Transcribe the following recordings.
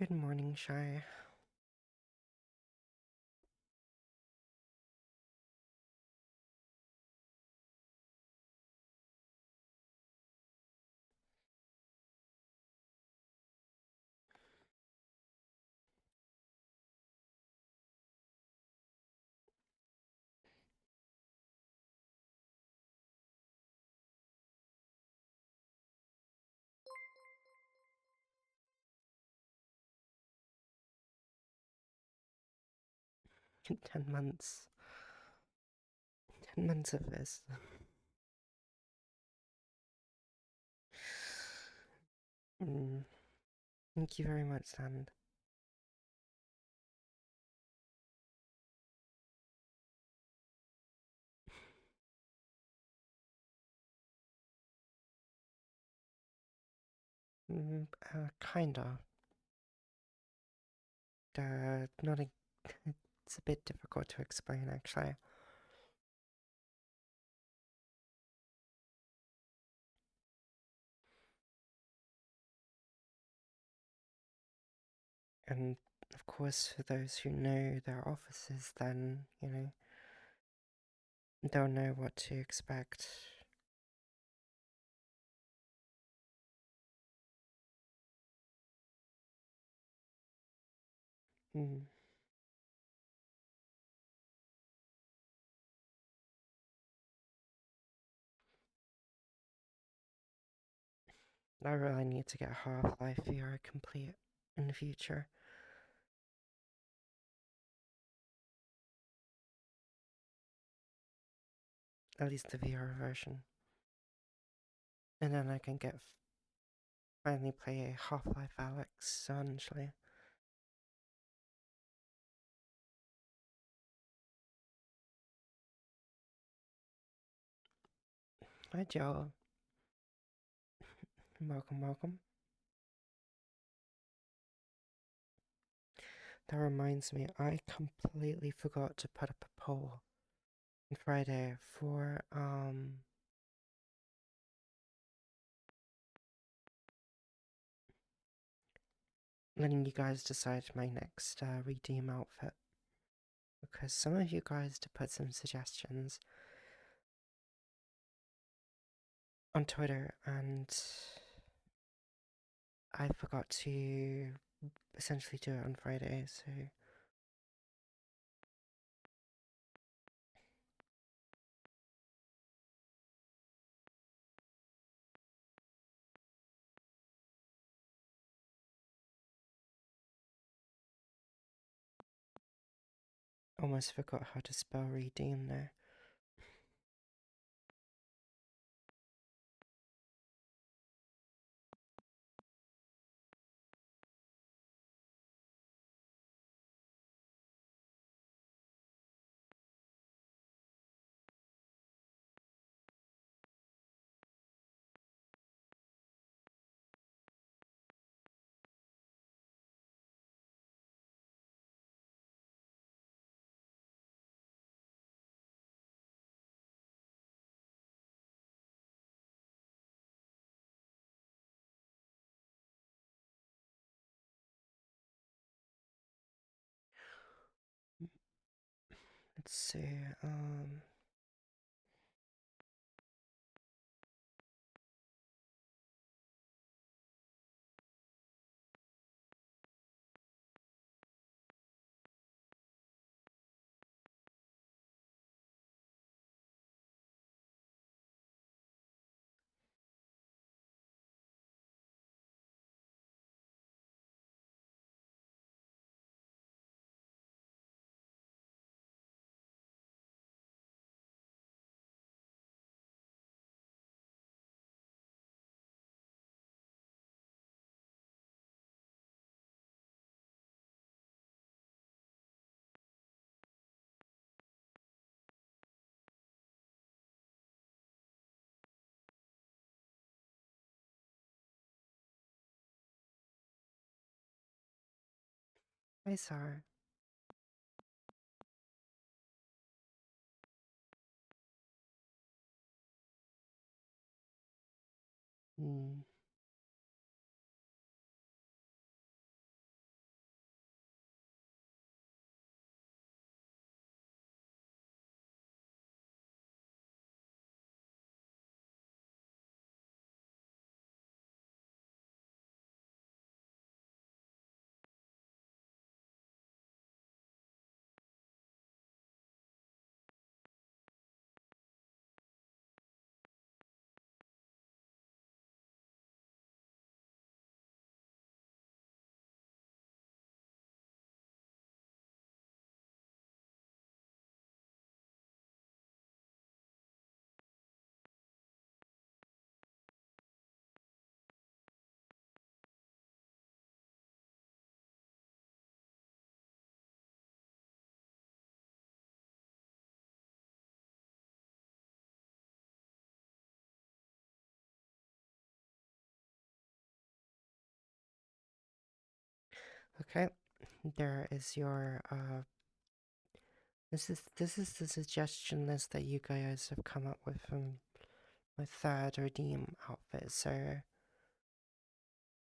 Good morning, Shy. 10 months. 10 months of this. Mm, thank you very much, Sand. Kinda. Not a. It's a bit difficult to explain, actually. And of course, for those who know their offices, then, they'll know what to expect. Mm. I really need to get Half-Life VR complete in the future. At least the VR version. And then I can finally play Half-Life Alyx, essentially. Hi, Joe. Welcome. That reminds me, I completely forgot to put up a poll on Friday for letting you guys decide my next redeem outfit. Because some of you guys did put some suggestions on Twitter, and I forgot to essentially do it on Friday, so almost forgot how to spell redeem there. Let's see, I saw her. Hmm. Okay, there is your this is the suggestion list that you guys have come up with from my third redeem outfit. So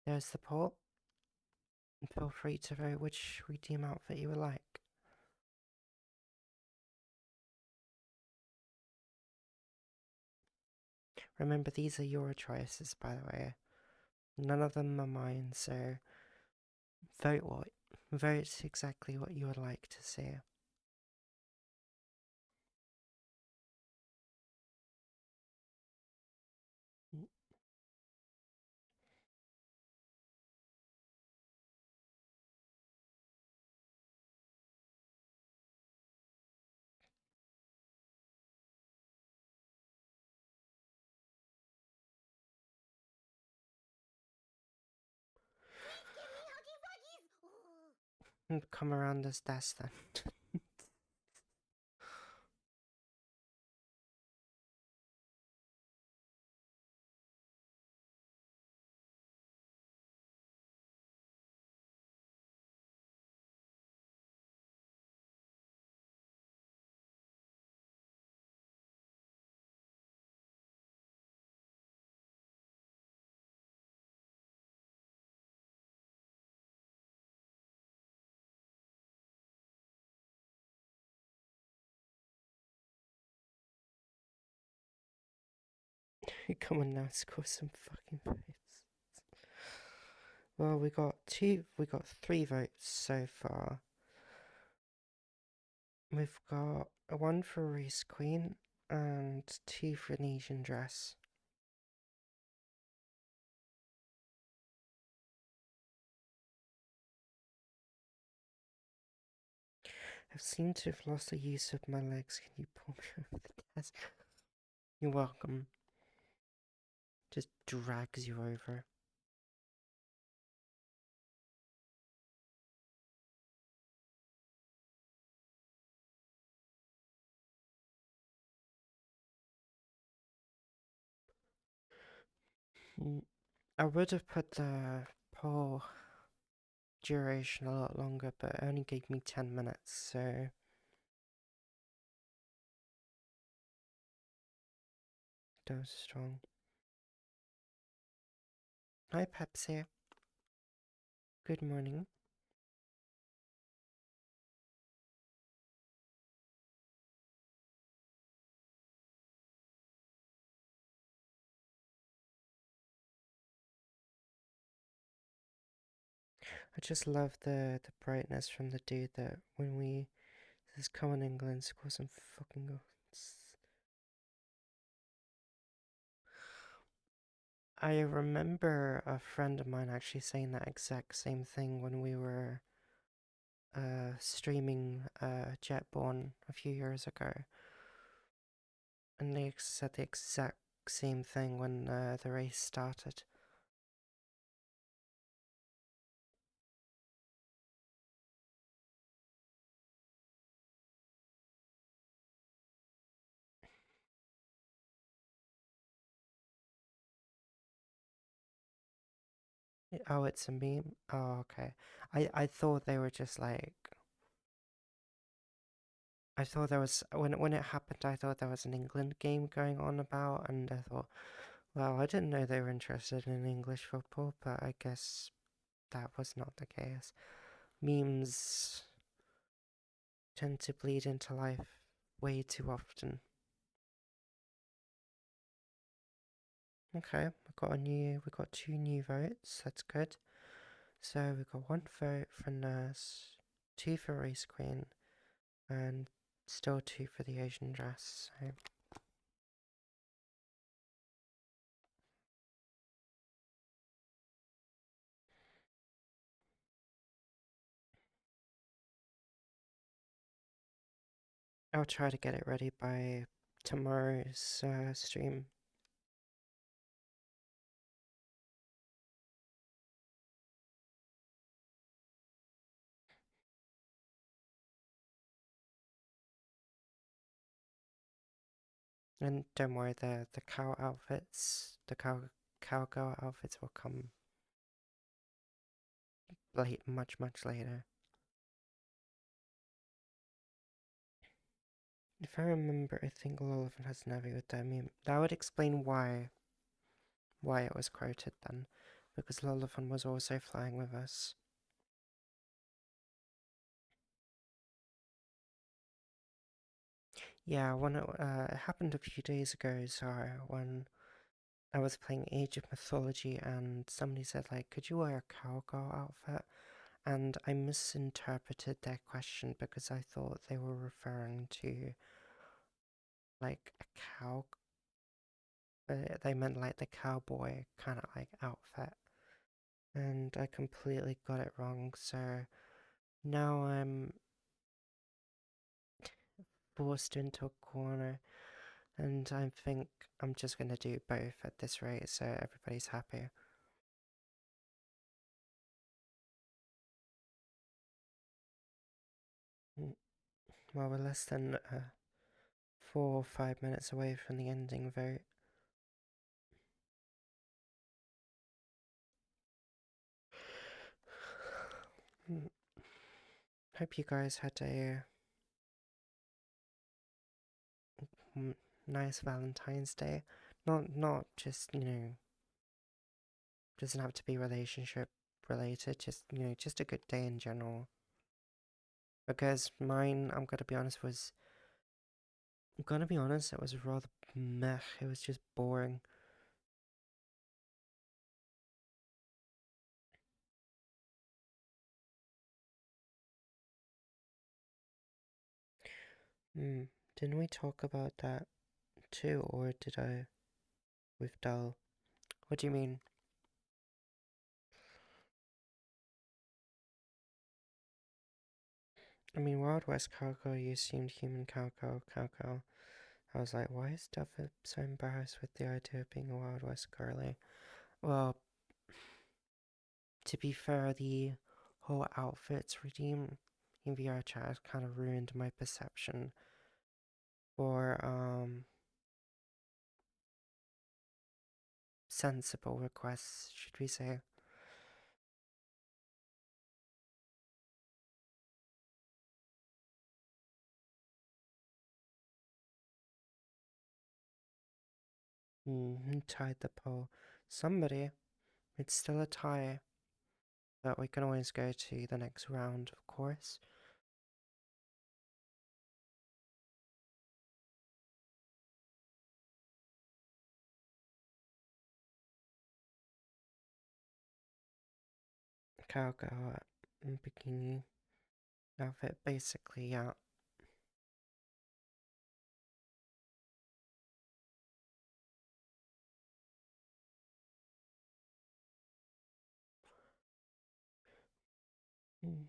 there's the poll. Feel free to vote which redeem outfit you would like. Remember, these are your choices, by the way. None of them are mine, so vote exactly what you would like to see. Come around this desk then. Come on now, score some fucking votes. Well, we got 3 votes so far. We've got 1 for Race Queen and 2 for an Asian dress. I seem to have lost the use of my legs. Can you pull me over the desk? You're welcome. Just drags you over. I would have put the poll duration a lot longer, but it only gave me 10 minutes, so that was strong. Hi, Pepsi. Good morning. I just love the brightness from the dude that when we this come in England score some fucking goals. I remember a friend of mine actually saying that exact same thing when we were streaming Jetborn a few years ago. And they said the exact same thing when the race started. Oh, it's a meme? Oh, okay. I thought they were just like... I thought there was... When it happened, I thought there was an England game going on about, and I thought, well, I didn't know they were interested in English football, but I guess that was not the case. Memes tend to bleed into life way too often. Okay, we got 2 new votes. That's good. So we got 1 vote for Nurse, 2 for Race Queen, and still 2 for the Asian dress. So I'll try to get it ready by tomorrow's stream. And don't worry, the cowgirl outfits will come much later. If I remember, I think Lollivan has Navi with Demi. That would explain why it was quoted then, because Lollivan was also flying with us. Yeah, it happened a few days ago, so when I was playing Age of Mythology and somebody said, like, could you wear a cowgirl outfit? And I misinterpreted their question because I thought they were referring to, like, a cow. They meant, like, the cowboy kind of, like, outfit. And I completely got it wrong, so now I'm forced into a corner, and I think I'm just gonna do both at this rate so everybody's happy. Well, we're less than 4 or 5 minutes away from the ending vote. Hope you guys had a nice Valentine's Day. Not just, doesn't have to be relationship related, just a good day in general. Because mine, I'm gonna be honest, it was rather meh. It was just boring. Didn't we talk about that too, or did I with Dull? What do you mean? I mean, Wild West Cowgirl, you assumed human cowgirl. I was like, why is Duff so embarrassed with the idea of being a Wild West girly? Well, to be fair, the whole outfits redeem in VR chat kind of ruined my perception for sensible requests, should we say. Tied the poll. Somebody. It's still a tie, but we can always go to the next round, of course. Cowgirl bikini outfit, basically, yeah. Mm.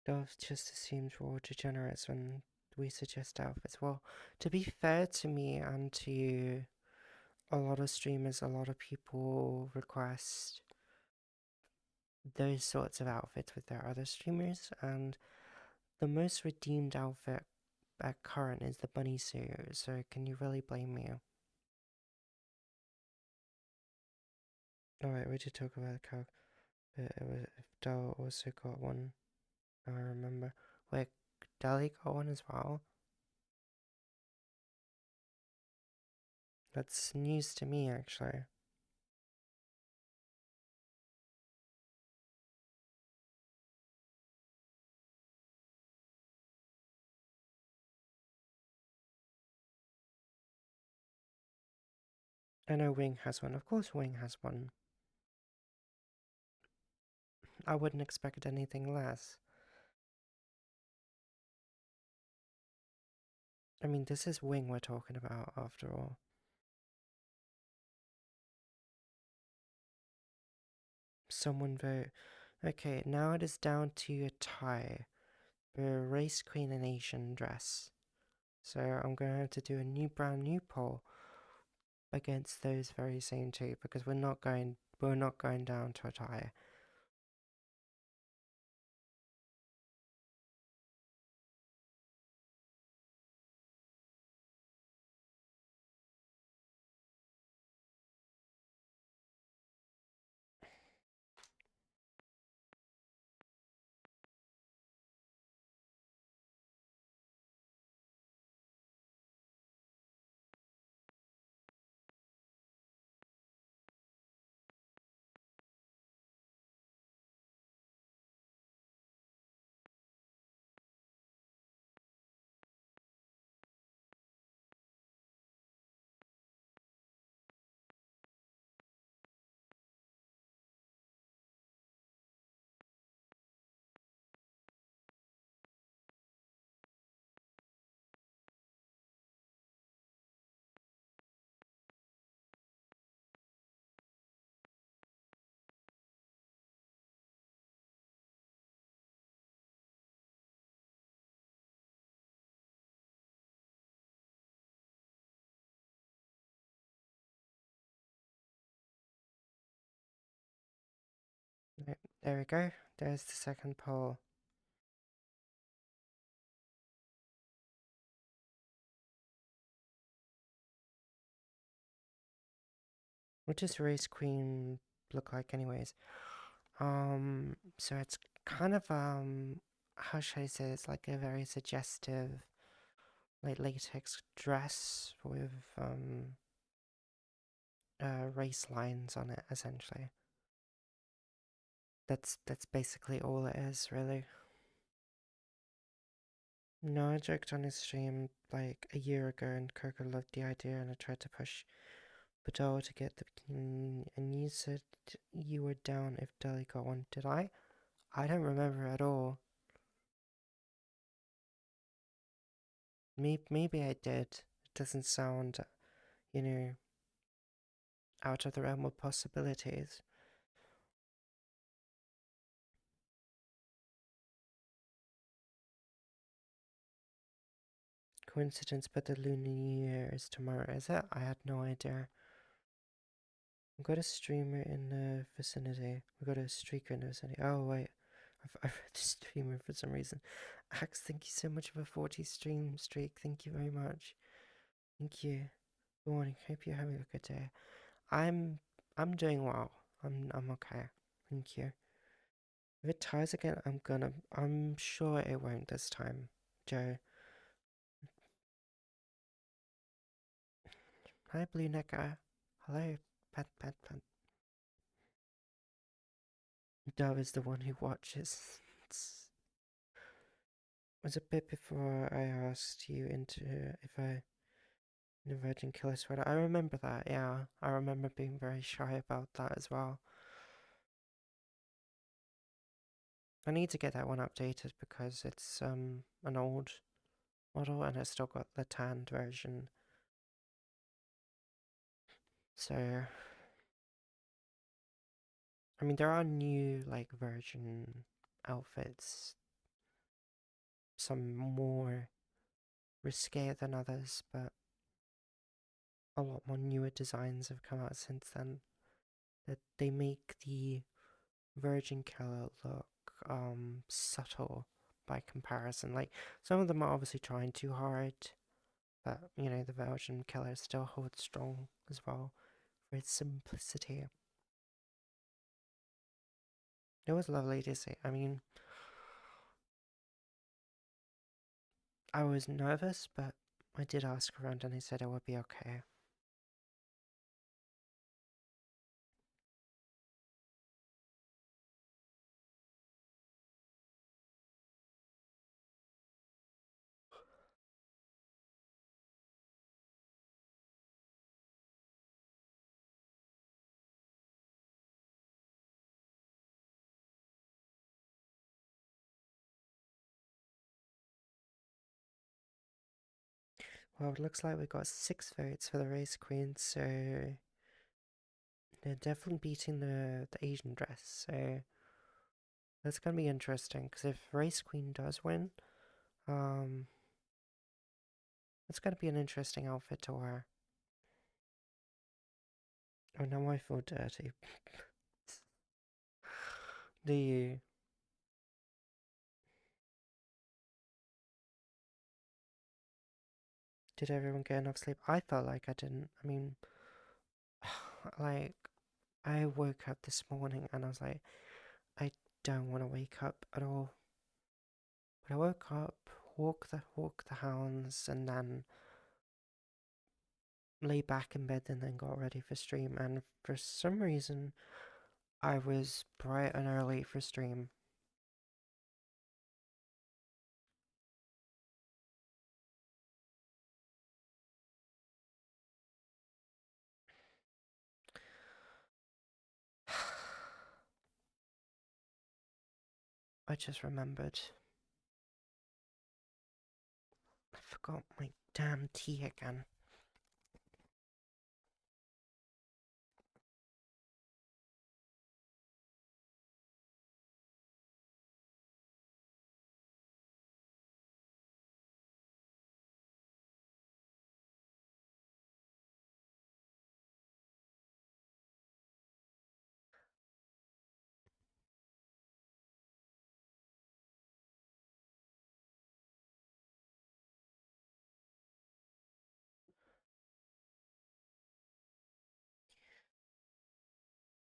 Dove just assumes we're all degenerates when we suggest outfits. Well, to be fair to me and to a lot of streamers, a lot of people request those sorts of outfits with their other streamers, and the most redeemed outfit at current is the bunny suit, so can you really blame me? Alright, we did talk about the cow, but it was, if Dell also got one, I remember. Wait, Deli got one as well? That's news to me, actually. I know Wing has one. Of course Wing has one. I wouldn't expect anything less. I mean, this is Wing we're talking about, after all. Someone vote. Okay, now it is down to a tie. the race queen and Asian dress. So I'm going to have to do a brand new poll against those very same two because we're not going down to a tie. There we go. There's the second poll. What does race queen look like anyways? So it's kind of how should I say, it's like a very suggestive like latex dress with race lines on it essentially. That's basically all it is, really. No, I joked on his stream like a year ago and Coco loved the idea and I tried to push Badal to get the bikini and you said you were down if Deli got one. Did I? I don't remember at all. Maybe I did. It doesn't sound, you know, out of the realm of possibilities. Coincidence, but the Lunar New Year is tomorrow, is it? I had no idea. We've got a streamer in the vicinity. We've got a streaker in the vicinity. Oh, wait. I've read the streamer for some reason. Axe, thank you so much for 40 stream streak. Thank you very much. Thank you. Good morning. Hope you're having a good day. I'm doing well. I'm okay. Thank you. If it ties again, I'm sure it won't this time, Joe. Hi, Blue Necker. Hello, Pat. Dove is the one who watches. It was a bit before I asked you into if I in a Virgin Killer sweater. I remember that, yeah. I remember being very shy about that as well. I need to get that one updated because it's an old model and it's still got the tanned version. So I mean there are new like version outfits, some more risque than others, but a lot more newer designs have come out since then that they make the Virgin Killer look subtle by comparison. Like some of them are obviously trying too hard, but you know the Virgin Killer still holds strong as well for its simplicity. It was lovely to see. I mean, I was nervous, but I did ask around and they said it would be okay. Well, it looks like we got 6 votes for the race queen, so they're definitely beating the Asian dress. So That's gonna be interesting because if Race Queen does win, um, it's gonna be an interesting outfit to wear. Oh, now I feel dirty. Do you? Did everyone get enough sleep? I felt like I didn't. I mean, like, I woke up this morning and I was like, I don't want to wake up at all. But I woke up, walk the hounds, and then lay back in bed and then got ready for stream. And for some reason, I was bright and early for stream. I just remembered. I forgot my damn tea again.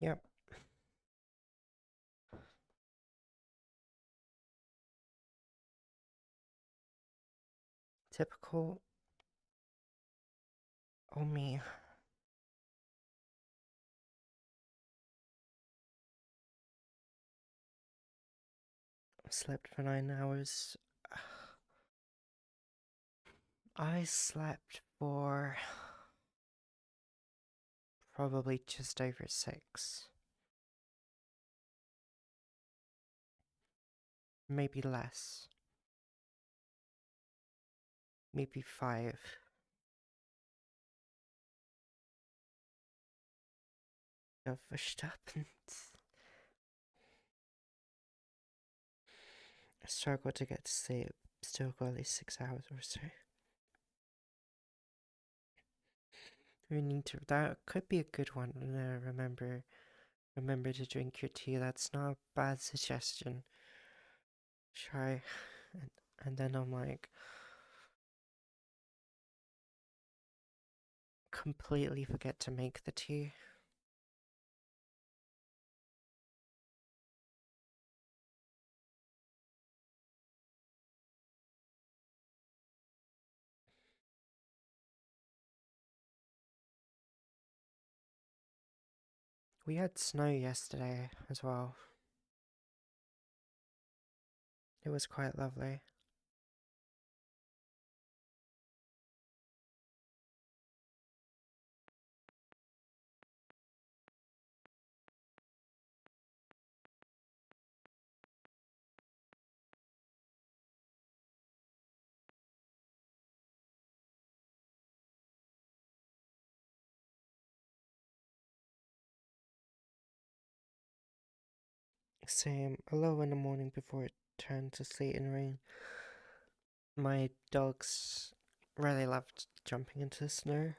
Yep, typical. Oh me. Slept for 9 hours. I slept for probably just over 6. Maybe less. Maybe 5. Ja, Verstappen. I struggle to get to sleep. Still got at least 6 hours or so. We need to. That could be a good one. Remember to drink your tea. That's not a bad suggestion. Try, and then I'm like completely forget to make the tea. We had snow yesterday as well. It was quite lovely. Same, a low in the morning before it turned to sleet and rain. My dogs really loved jumping into the snow.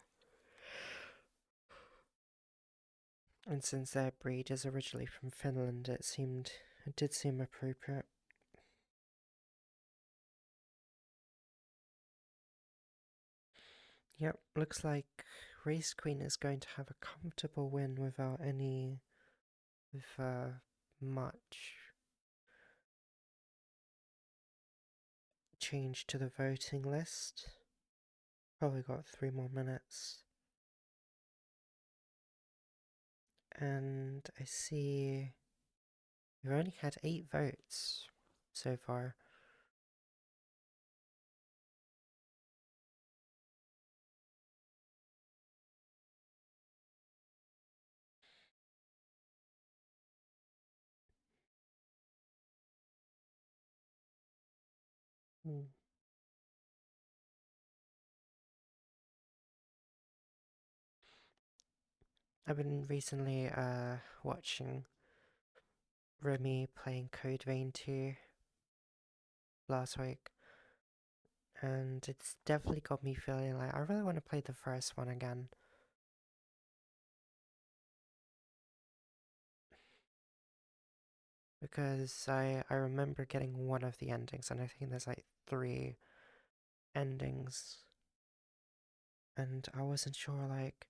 And since their breed is originally from Finland, it did seem appropriate. Yep, looks like Race Queen is going to have a comfortable win without much change to the voting list. Probably got 3 more minutes. And I see we've only had 8 votes so far. Hmm. I've been recently watching Remy playing Code Vein 2 last week, and it's definitely got me feeling like I really want to play the first one again. Because I remember getting one of the endings, and I think there's like 3 endings, and I wasn't sure, like,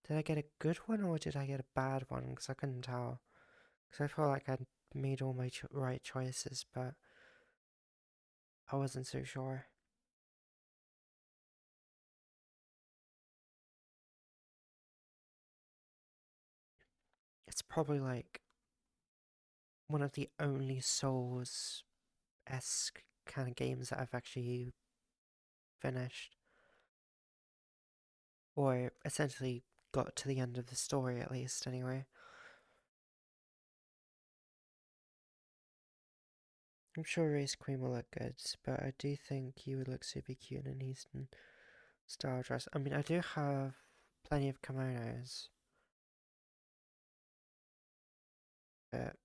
did I get a good one or did I get a bad one? Because I couldn't tell. Because I felt like I'd made all my right choices, but I wasn't so sure. It's probably like one of the only Souls-esque kind of games that I've actually finished. Or essentially got to the end of the story, at least, anyway. I'm sure Race Queen will look good, but I do think he would look super cute in an Eastern style dress. I mean, I do have plenty of kimonos, but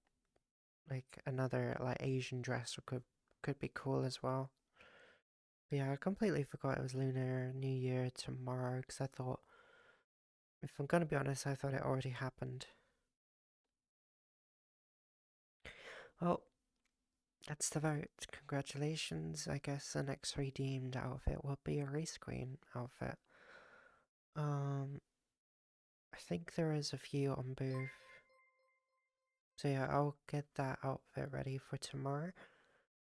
like another like Asian dress could be cool as well. But yeah, I completely forgot it was Lunar New Year tomorrow because I thought, if I'm gonna be honest, I thought it already happened. Oh, that's the vote. Congratulations. I guess the next redeemed outfit will be a Race Queen outfit. I think there is a few on Booth. So yeah, I'll get that outfit ready for tomorrow.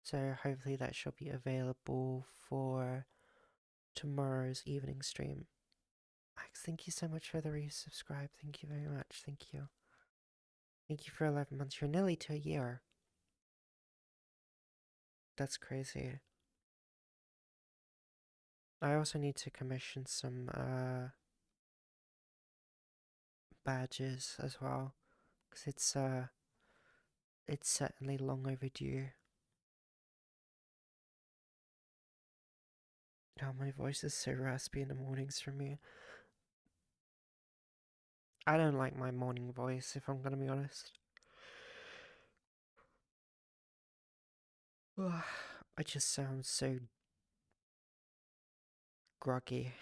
So hopefully that shall be available for tomorrow's evening stream. Max, thank you so much for the resubscribe. Thank you very much. Thank you. Thank you for 11 months. You're nearly to a year. That's crazy. I also need to commission some badges as well, because it's certainly long overdue. Oh, my voice is so raspy in the mornings for me. I don't like my morning voice, if I'm gonna be honest. I just sound so groggy.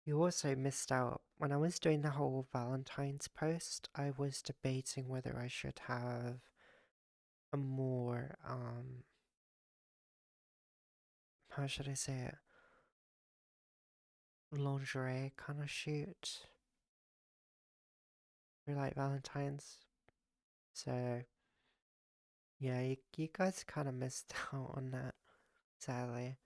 You also missed out. When I was doing the whole Valentine's post, I was debating whether I should have a more, how should I say it? Lingerie kind of shoot for like Valentine's. So, yeah, you guys kind of missed out on that, sadly.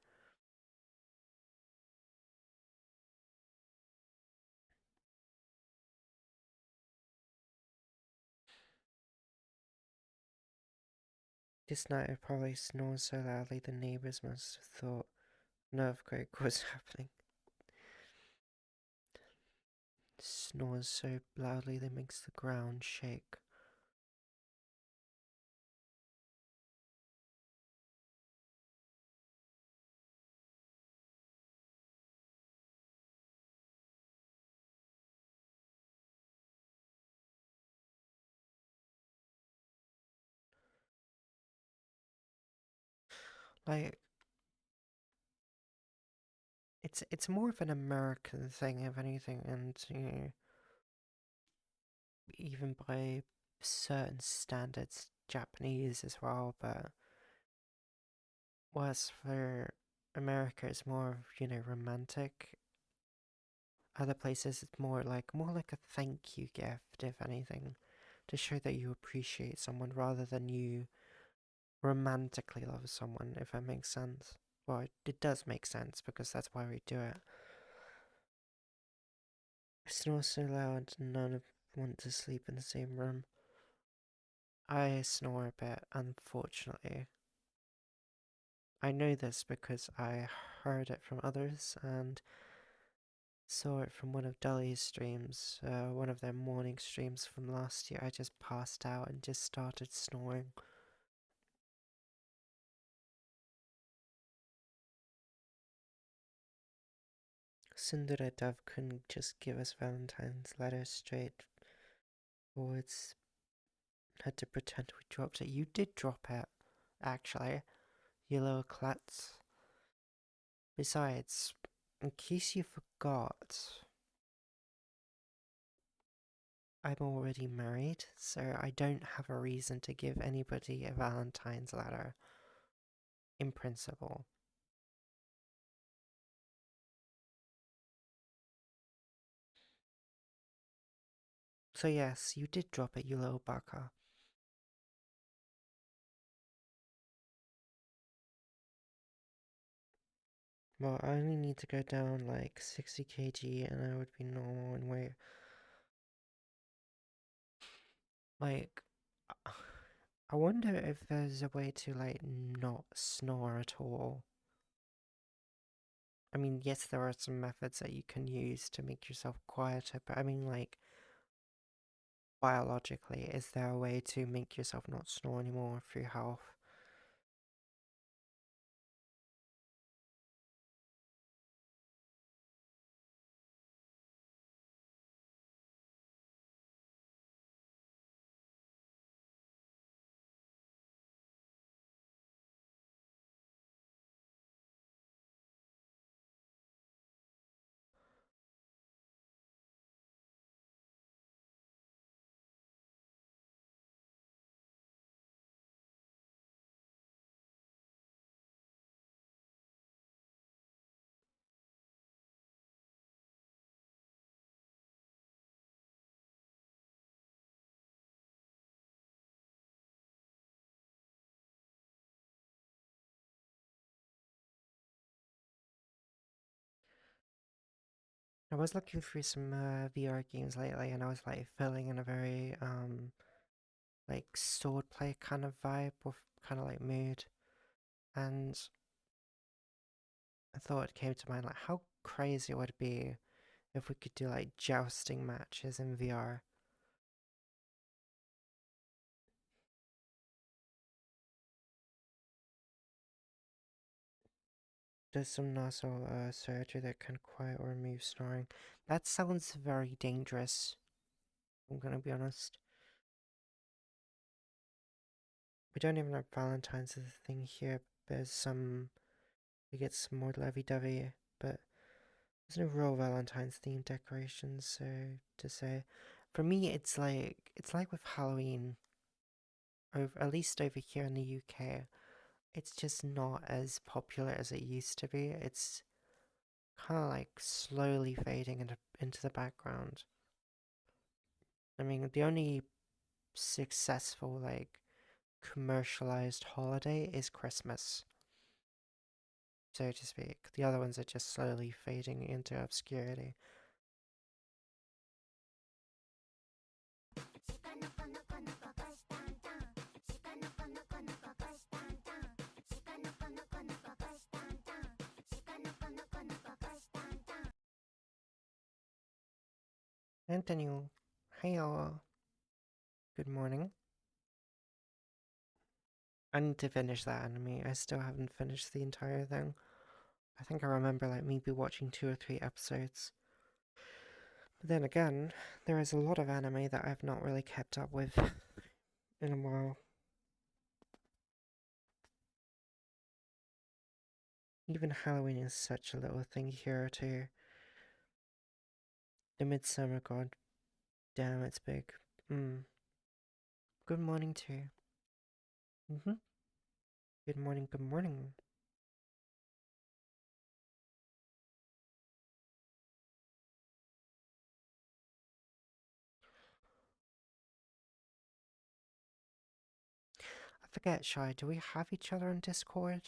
This night it probably snores so loudly the neighbors must have thought an earthquake was happening. Snores so loudly that makes the ground shake. Like, it's more of an American thing, if anything, and even by certain standards, Japanese as well. But whereas for America, it's more romantic. Other places, it's more like a thank you gift, if anything, to show that you appreciate someone rather than you romantically love someone, if that makes sense. Well, it does make sense because that's why we do it. It's not so loud, none of want to sleep in the same room. I snore a bit, unfortunately. I know this because I heard it from others and saw it from one of Dolly's streams, one of their morning streams from last year. I just passed out and just started snoring. Sundara Dove couldn't just give us Valentine's letters straight forwards. Had to pretend we dropped it. You did drop it, actually, you little klutz. Besides, in case you forgot, I'm already married, so I don't have a reason to give anybody a Valentine's letter, in principle. So yes, you did drop it, you little baka. Well, I only need to go down like 60 kg and I would be normal in weight. Like, I wonder if there's a way to like not snore at all. I mean, yes, there are some methods that you can use to make yourself quieter, but I mean, like, biologically, is there a way to make yourself not snore anymore for your health? I was looking through some VR games lately, and I was like feeling in a very like swordplay kind of vibe or kind of like mood, and I thought it came to mind like how crazy it would be if we could do like jousting matches in VR. There's some nasal surgery that can quiet or remove snoring. That sounds very dangerous. I'm gonna be honest. We don't even have Valentine's as a thing here. There's some, we get some more lovey-dovey, but there's no real Valentine's themed decorations. So to say, for me, it's like with Halloween. Over, at least over here in the UK, it's just not as popular as it used to be. It's kind of like slowly fading into the background. I mean, the only successful like commercialized holiday is Christmas, so to speak. The other ones are just slowly fading into obscurity. Anthony, hey all, good morning. I need to finish that anime. I still haven't finished the entire thing. I think I remember like maybe watching 2 or 3 episodes. But then again, there is a lot of anime that I've not really kept up with in a while. Even Halloween is such a little thing here too. The Midsummer God, damn, it's big. Good morning to you. Good morning, good morning. I forget, Shy, do we have each other on Discord?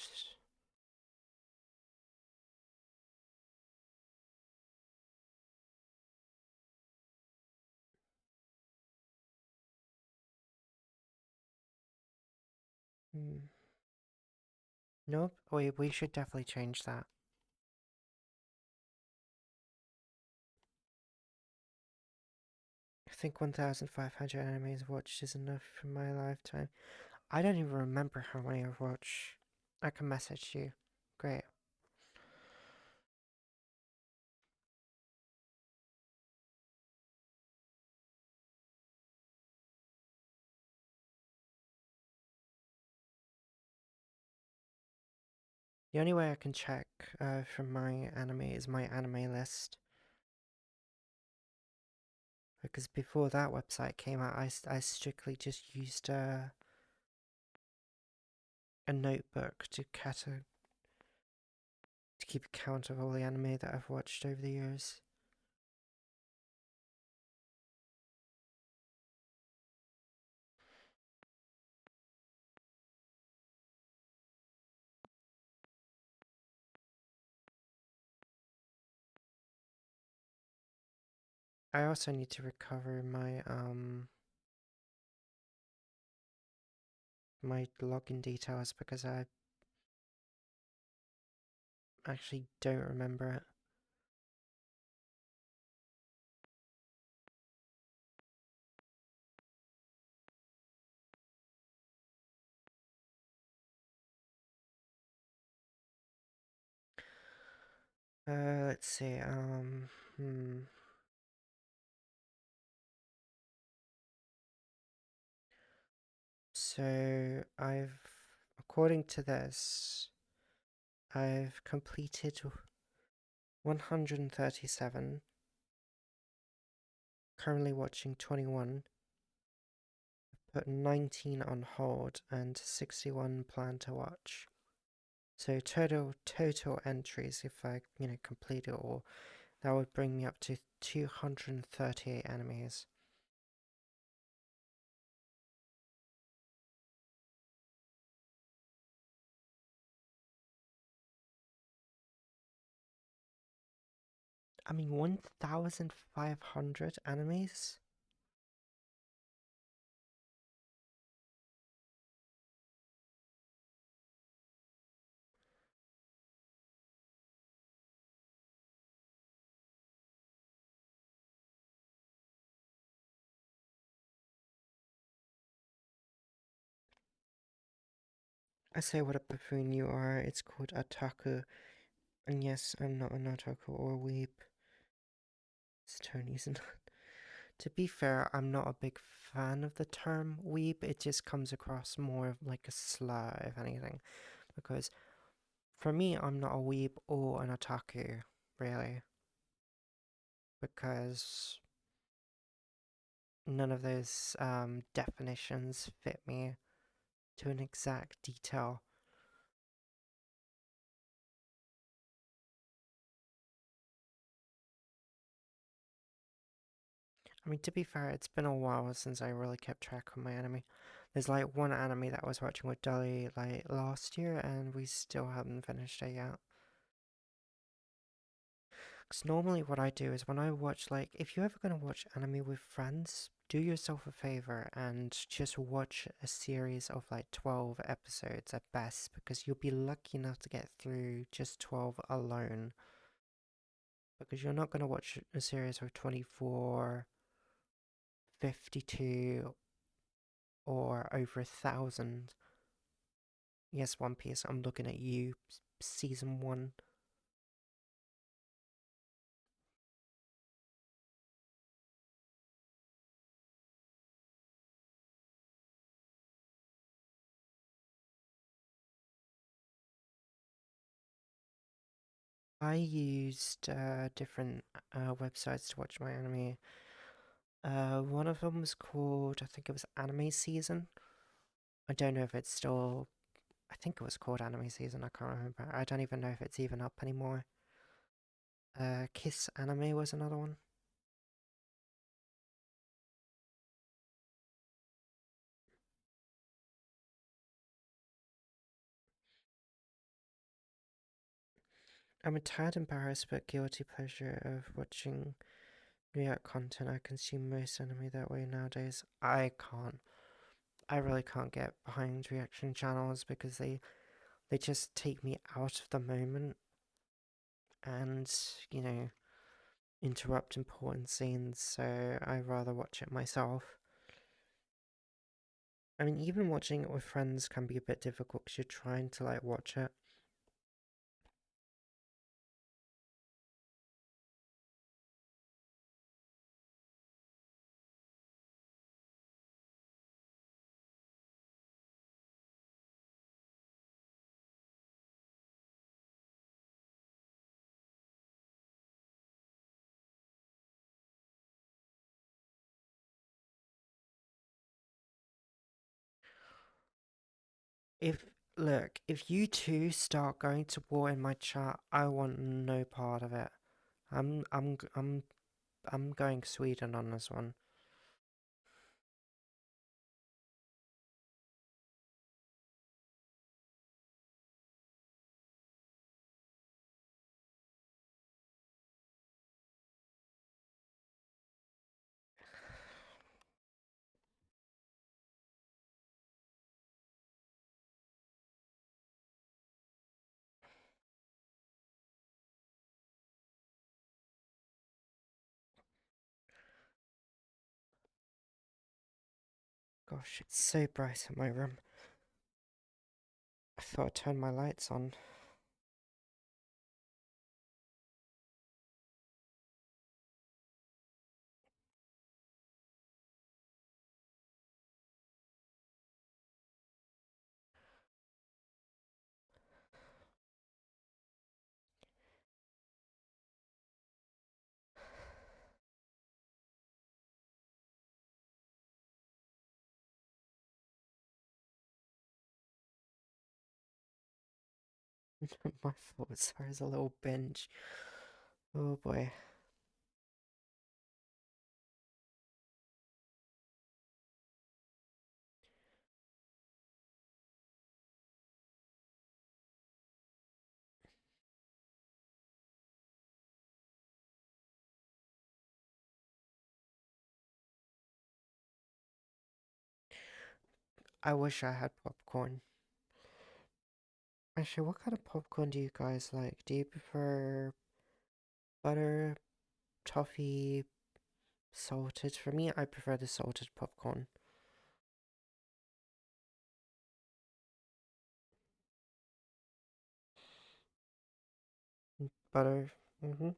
Hmm. Nope. We should definitely change that. I think 1,500 animes watched is enough for my lifetime. I don't even remember how many I've watched. I can message you. Great. The only way I can check from my anime is my anime list. Because before that website came out, I strictly just used a notebook to keep account of all the anime that I've watched over the years. I also need to recover my login details because I actually don't remember it. Let's see. So according to this, I've completed 137. Currently watching 21. Put 19 on hold and 61 plan to watch. So total entries, if I complete it all, that would bring me up to 238 animes. I mean, 1,500 animes? I say what a buffoon you are. It's called otaku. And yes, I'm not an otaku or weeb. It's Tony's. To be fair, I'm not a big fan of the term weeb. It just comes across more of like a slur, if anything. Because for me, I'm not a weeb or an otaku, really. Because none of those definitions fit me to an exact detail. I mean, to be fair, it's been a while since I really kept track of my anime. There's like one anime that I was watching with Dolly like last year, and we still haven't finished it yet. Because normally, what I do is when I watch, like, if you're ever gonna watch anime with friends, do yourself a favor and just watch a series of like 12 episodes at best, because you'll be lucky enough to get through just 12 alone. Because you're not gonna watch a series of 24, 52, or over 1,000. Yes, One Piece, I'm looking at you, season 1. I used different websites to watch my anime. One of them was called, I think it was Anime Season. I don't know if it's still, I think it was called Anime Season, I can't remember. I don't even know if it's even up anymore. Kiss Anime was another one. I'm a tad embarrassed but guilty pleasure of watching React content. I consume most anime that way nowadays. I can't. I really can't get behind reaction channels because they just take me out of the moment and, you know, interrupt important scenes, so I rather watch it myself. I mean, even watching it with friends can be a bit difficult because you're trying to like watch it. If look, if you two start going to war in my chat, I want no part of it. I'm I'm I'm I'm going Sweden on this one. Gosh, it's so bright in my room. I thought I'd turn my lights on. My fault, sorry, it's a little binge. Oh boy. I wish I had popcorn. Actually, what kind of popcorn do you guys like? Do you prefer butter, toffee, salted? For me, I prefer the salted popcorn. Butter. It's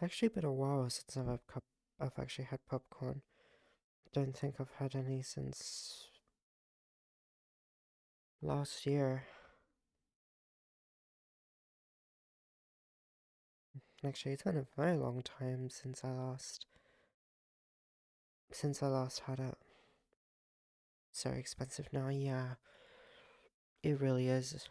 actually been a while since I've actually had popcorn. Don't think I've had any since last year. Actually, it's been a very long time since I last had it. So expensive now, yeah. It really is.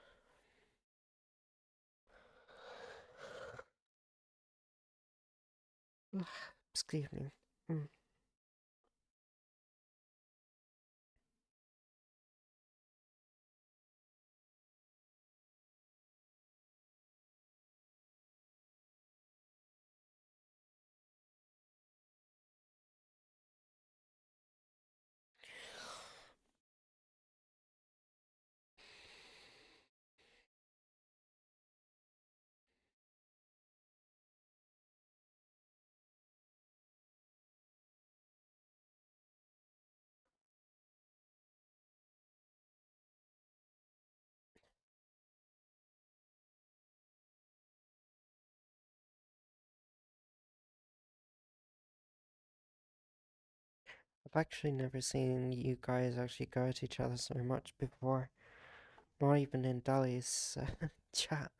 Excuse me. Mm. I've actually never seen you guys actually go at each other so much before. Not even in Dolly's chat.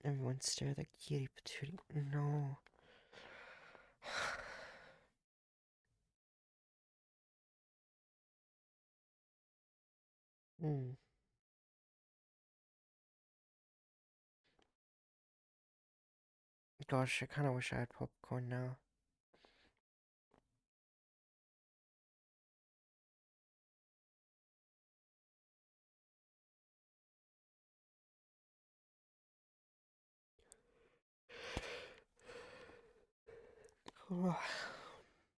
Everyone stared at Cutie Patootie. No. Hmm. Gosh, I kind of wish I had popcorn now.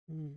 Hmm.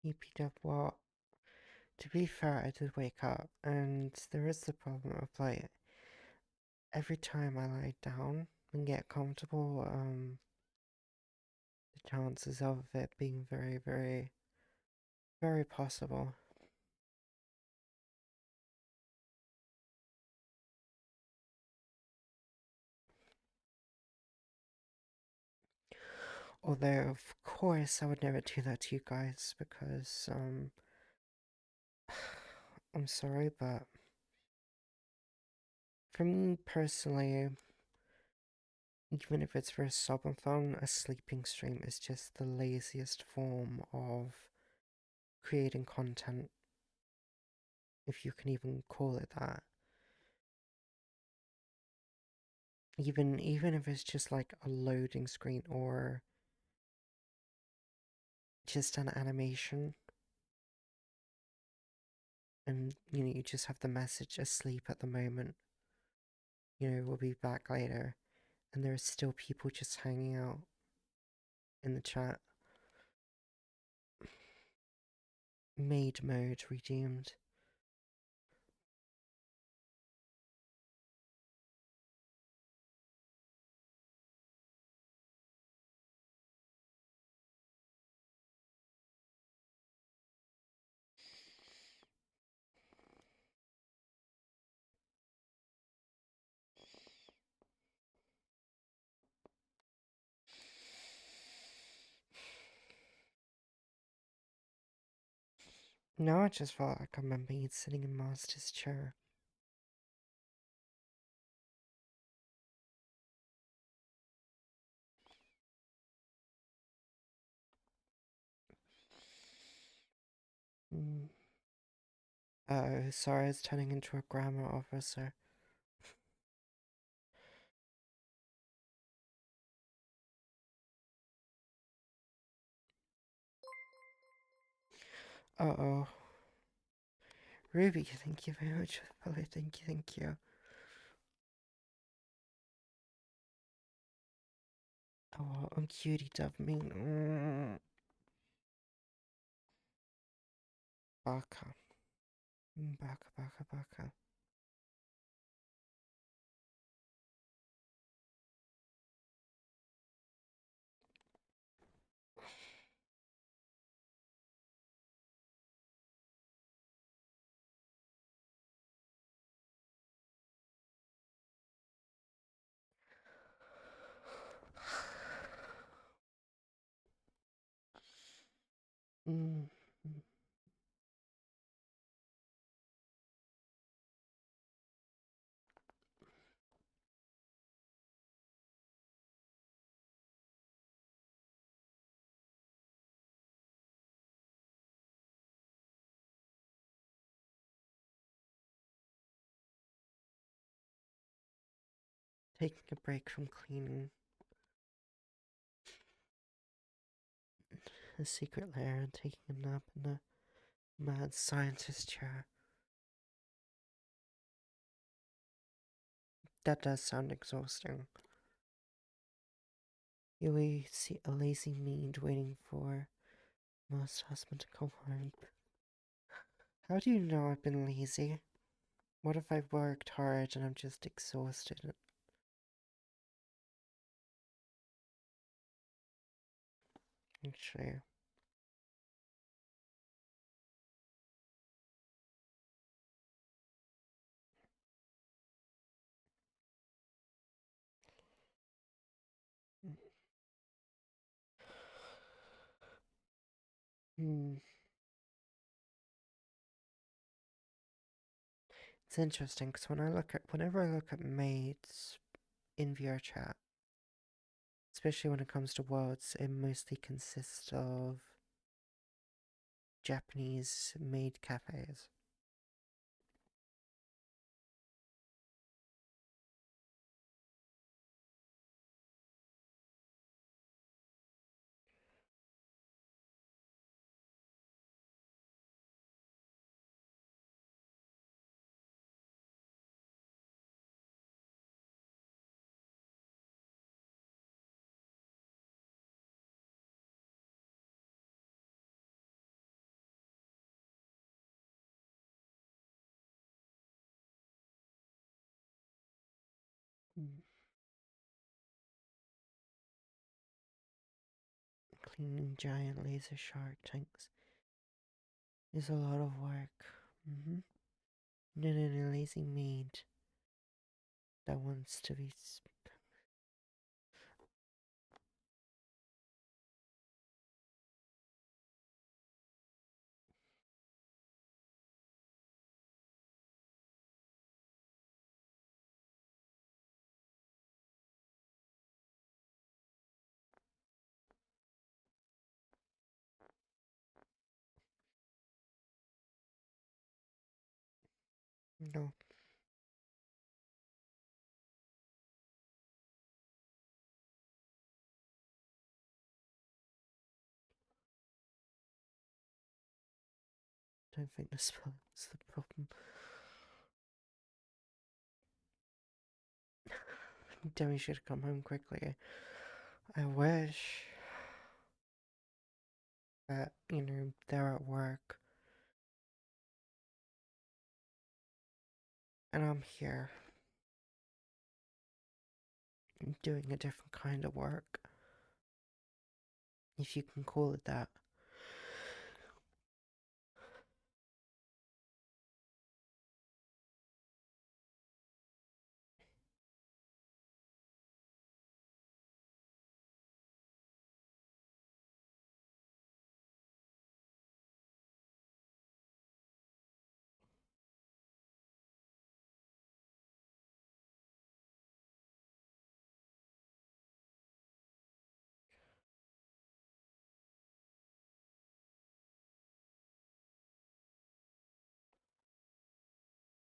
EPW, well, to be fair, I did wake up, and there is the problem of, like, every time I lie down and get comfortable, the chances of it being very, very, very possible. Although, of course, I would never do that to you guys because, I'm sorry, but for me personally, even if it's for a subathon, a sleeping stream is just the laziest form of creating content, if you can even call it that. Even if it's just like a loading screen or just an animation, and you just have the message asleep at the moment. We'll be back later, and there are still people just hanging out in the chat. Maid mode redeemed. Now I just felt like I'm a maid sitting in Master's chair. Mm. Oh, sorry, I was turning into a grammar officer. Uh-oh. Ruby, thank you very much for the follow. Thank you, thank you. Oh, I'm cutie dove mean. Baka. Baka, baka, baka. Mm. taking a break from cleaning a secret lair and taking a nap in a mad scientist chair. That does sound exhausting. You see a lazy maid waiting for most husband to come home. How do you know I've been lazy? What if I've worked hard and I'm just exhausted? Actually, hmm. It's interesting because whenever I look at maids in VR chat, especially when it comes to worlds, it mostly consists of Japanese maid cafes. Mm. Cleaning giant laser shark tanks is a lot of work. Mm-hmm. No, lazy maid that wants to be. No, don't think the spell is the problem. Demi should come home quickly. I wish that, they're at work and I'm here doing a different kind of work, if you can call it that.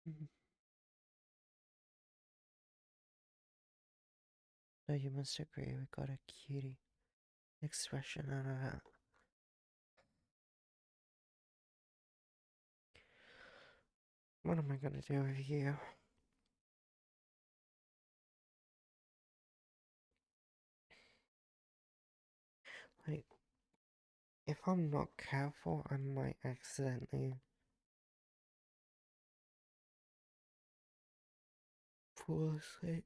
Mhm. So you must agree we got a cutie expression out of that. What am I gonna do with you? Like, if I'm not careful, I might accidentally fall asleep.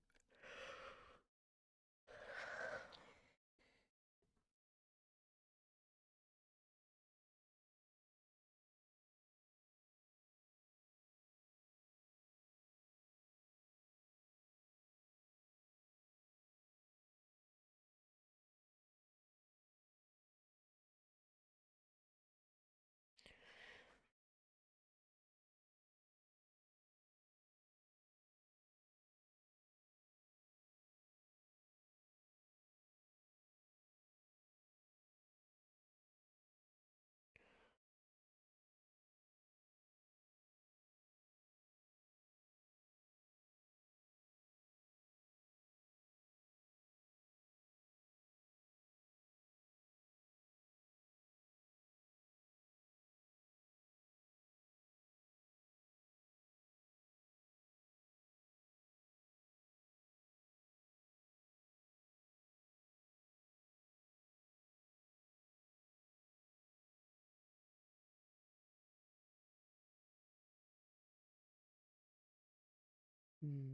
Hmm.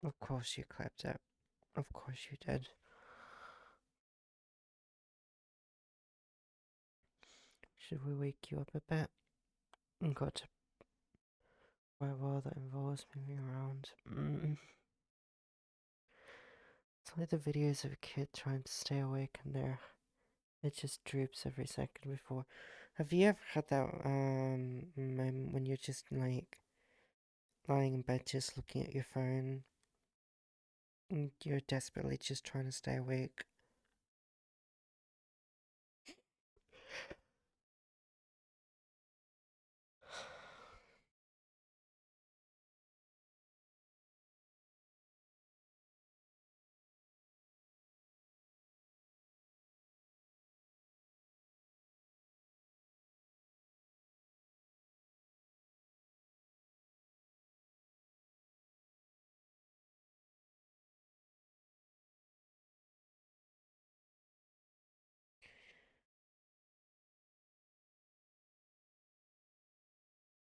Of course you clapped it. Of course you did. Should we wake you up a bit? And got to well that involves moving around. It's like the videos of a kid trying to stay awake and it just droops every second before. Have you ever had that moment when you're just like lying in bed just looking at your phone and you're desperately just trying to stay awake?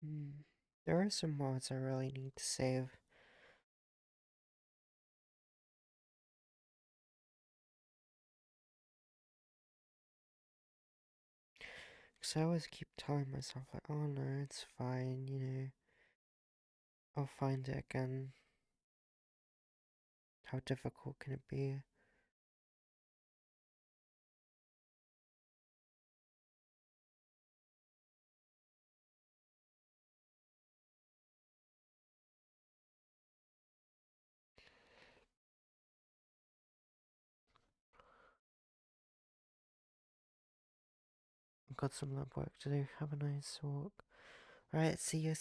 Hmm. There are some mods I really need to save. Because I always keep telling myself, like, oh no, it's fine, I'll find it again. How difficult can it be? I've got some lab work to do. Have a nice walk. Alright, see you,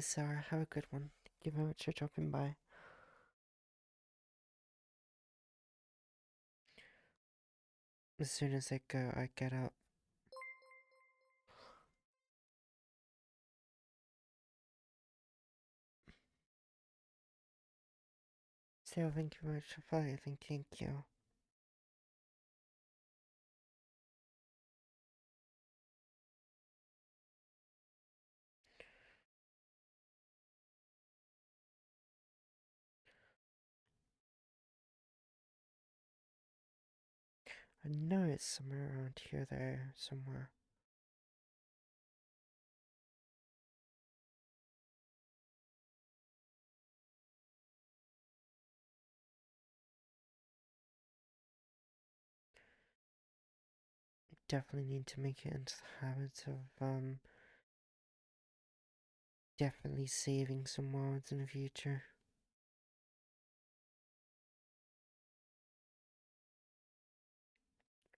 Sarah. Have a good one. Thank you very much for dropping by. As soon as I go, I get up. So thank you very much for following. Thank you. I know it's somewhere around here there, somewhere. Definitely need to make it into the habit of, definitely saving some mods in the future.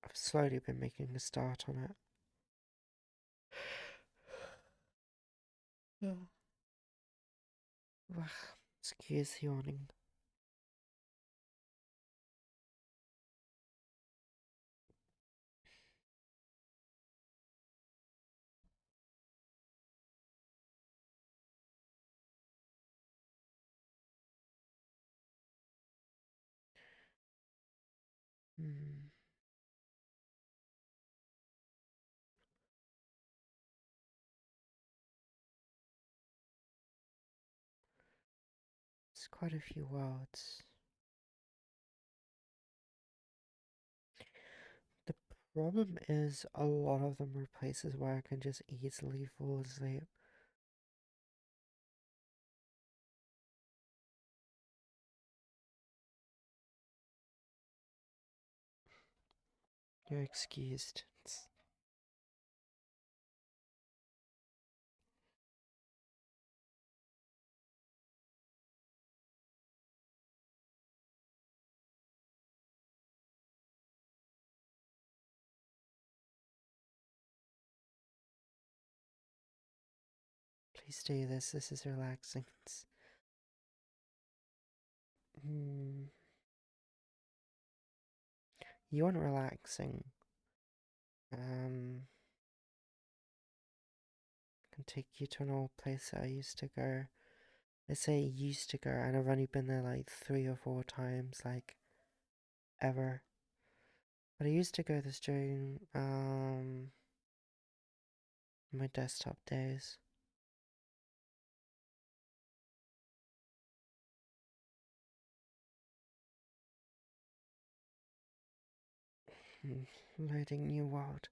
I've slowly been making a start on it. Yeah. Excuse the yawning. Hmm. It's quite a few words. The problem is a lot of them are places where I can just easily fall asleep. You're excused. Please do this. This is relaxing. Hmm. You want relaxing? Can take you to an old place that I used to go. I say used to go, and I've only been there like 3 or 4 times, like ever. But I used to go this during my desktop days. Loading new world.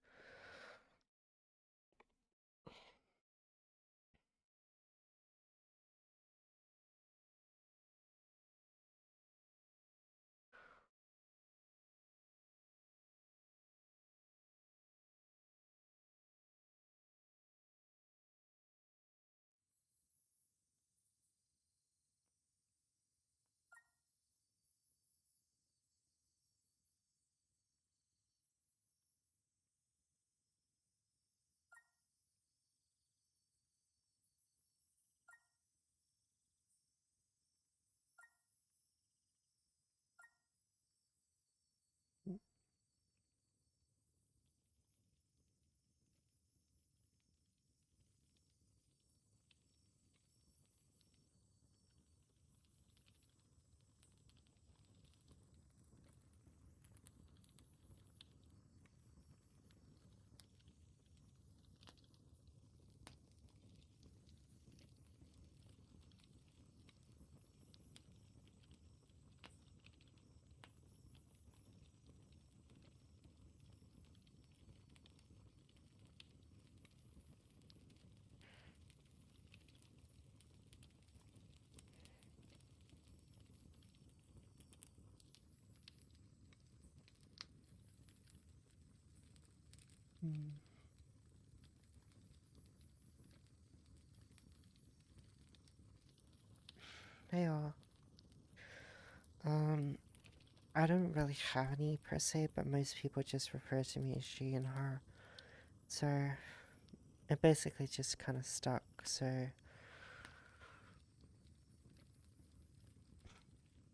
They are. I don't really have any per se, but most people just refer to me as she and her. So it basically just kind of stuck. So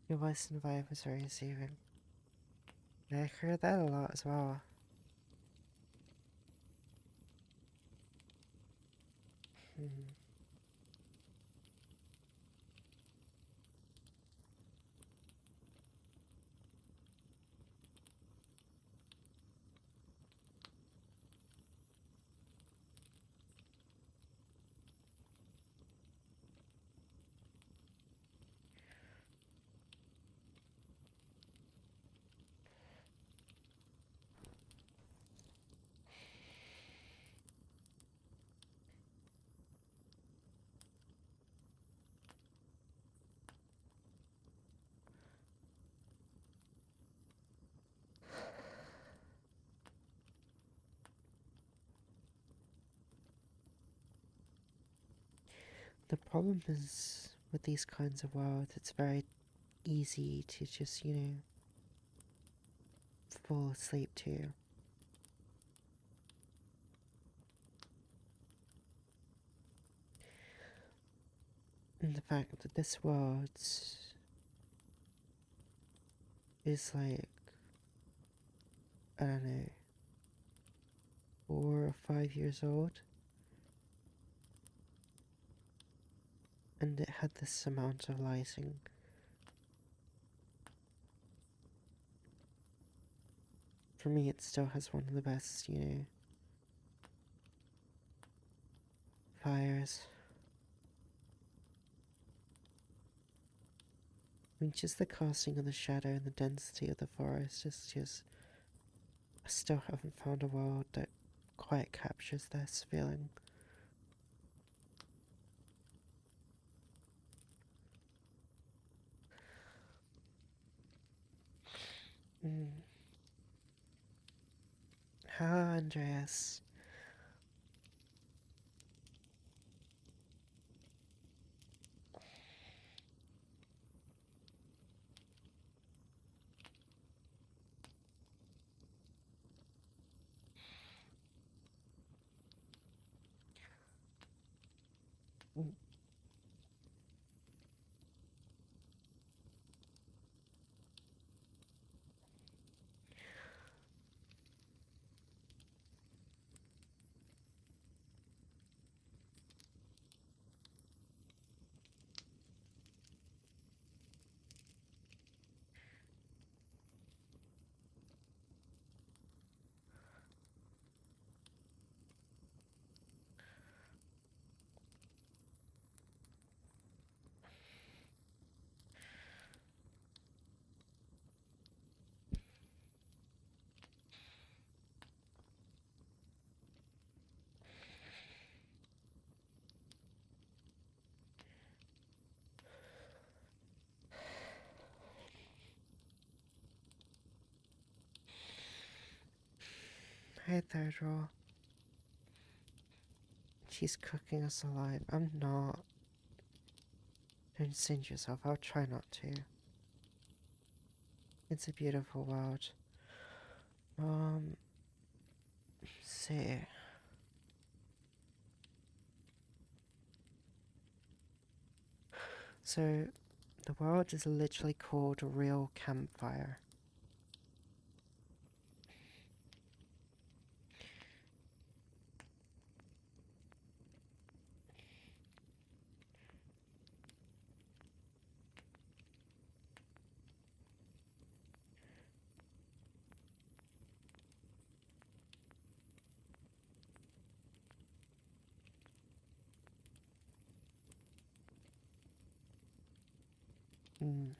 your voice and vibe was very soothing. I heard that a lot as well. Mm. The problem is with these kinds of worlds, it's very easy to just, fall asleep to. And the fact that this world is like, I don't know, 4 or 5 years old, and it had this amount of lighting. For me, it still has one of the best, fires. I mean, just the casting of the shadow and the density of the forest is just. I still haven't found a world that quite captures this feeling. Mm. Hello, Andreas. Hey there, Draw. She's cooking us alive. I'm not. Don't singe yourself. I'll try not to. It's a beautiful world. See. So, the world is literally called Real Campfire. Hmm.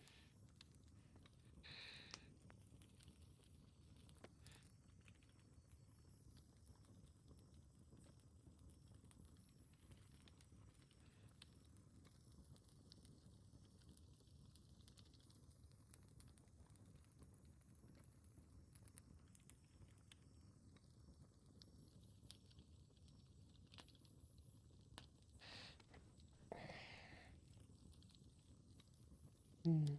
Hmm.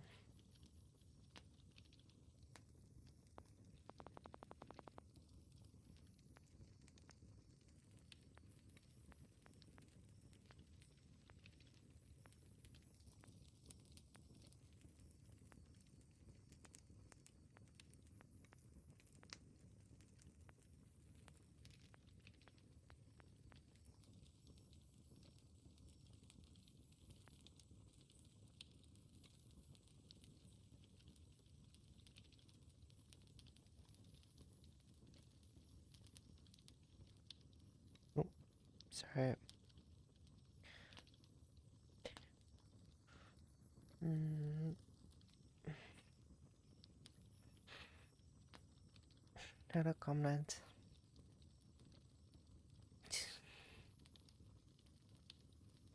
Oh, sorry. Hmm. Not a comment.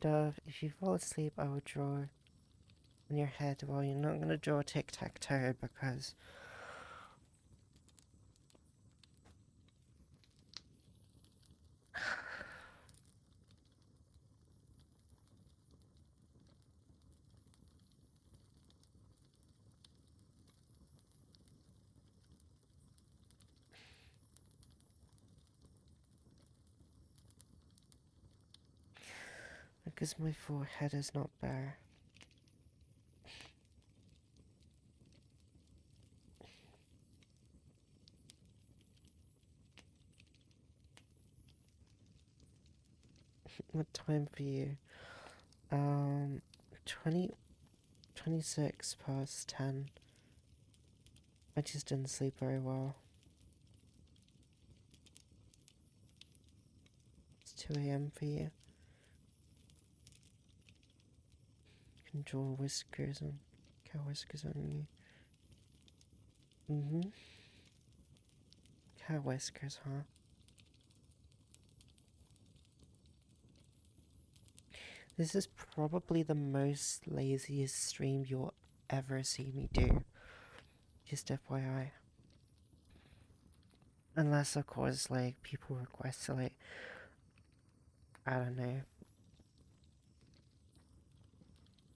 Dove, if you fall asleep, I will draw on your head. Well, you're not gonna draw tic-tac-toe because my forehead is not bare. What time for you? 20, 26 past 10. I just didn't sleep very well. It's 2 a.m. for you. You can draw whiskers and cow whiskers on you. Mm-hmm. Cow whiskers, huh? This is probably the most laziest stream you'll ever see me do. Just FYI. Unless, of course, like, people request to, like, I don't know,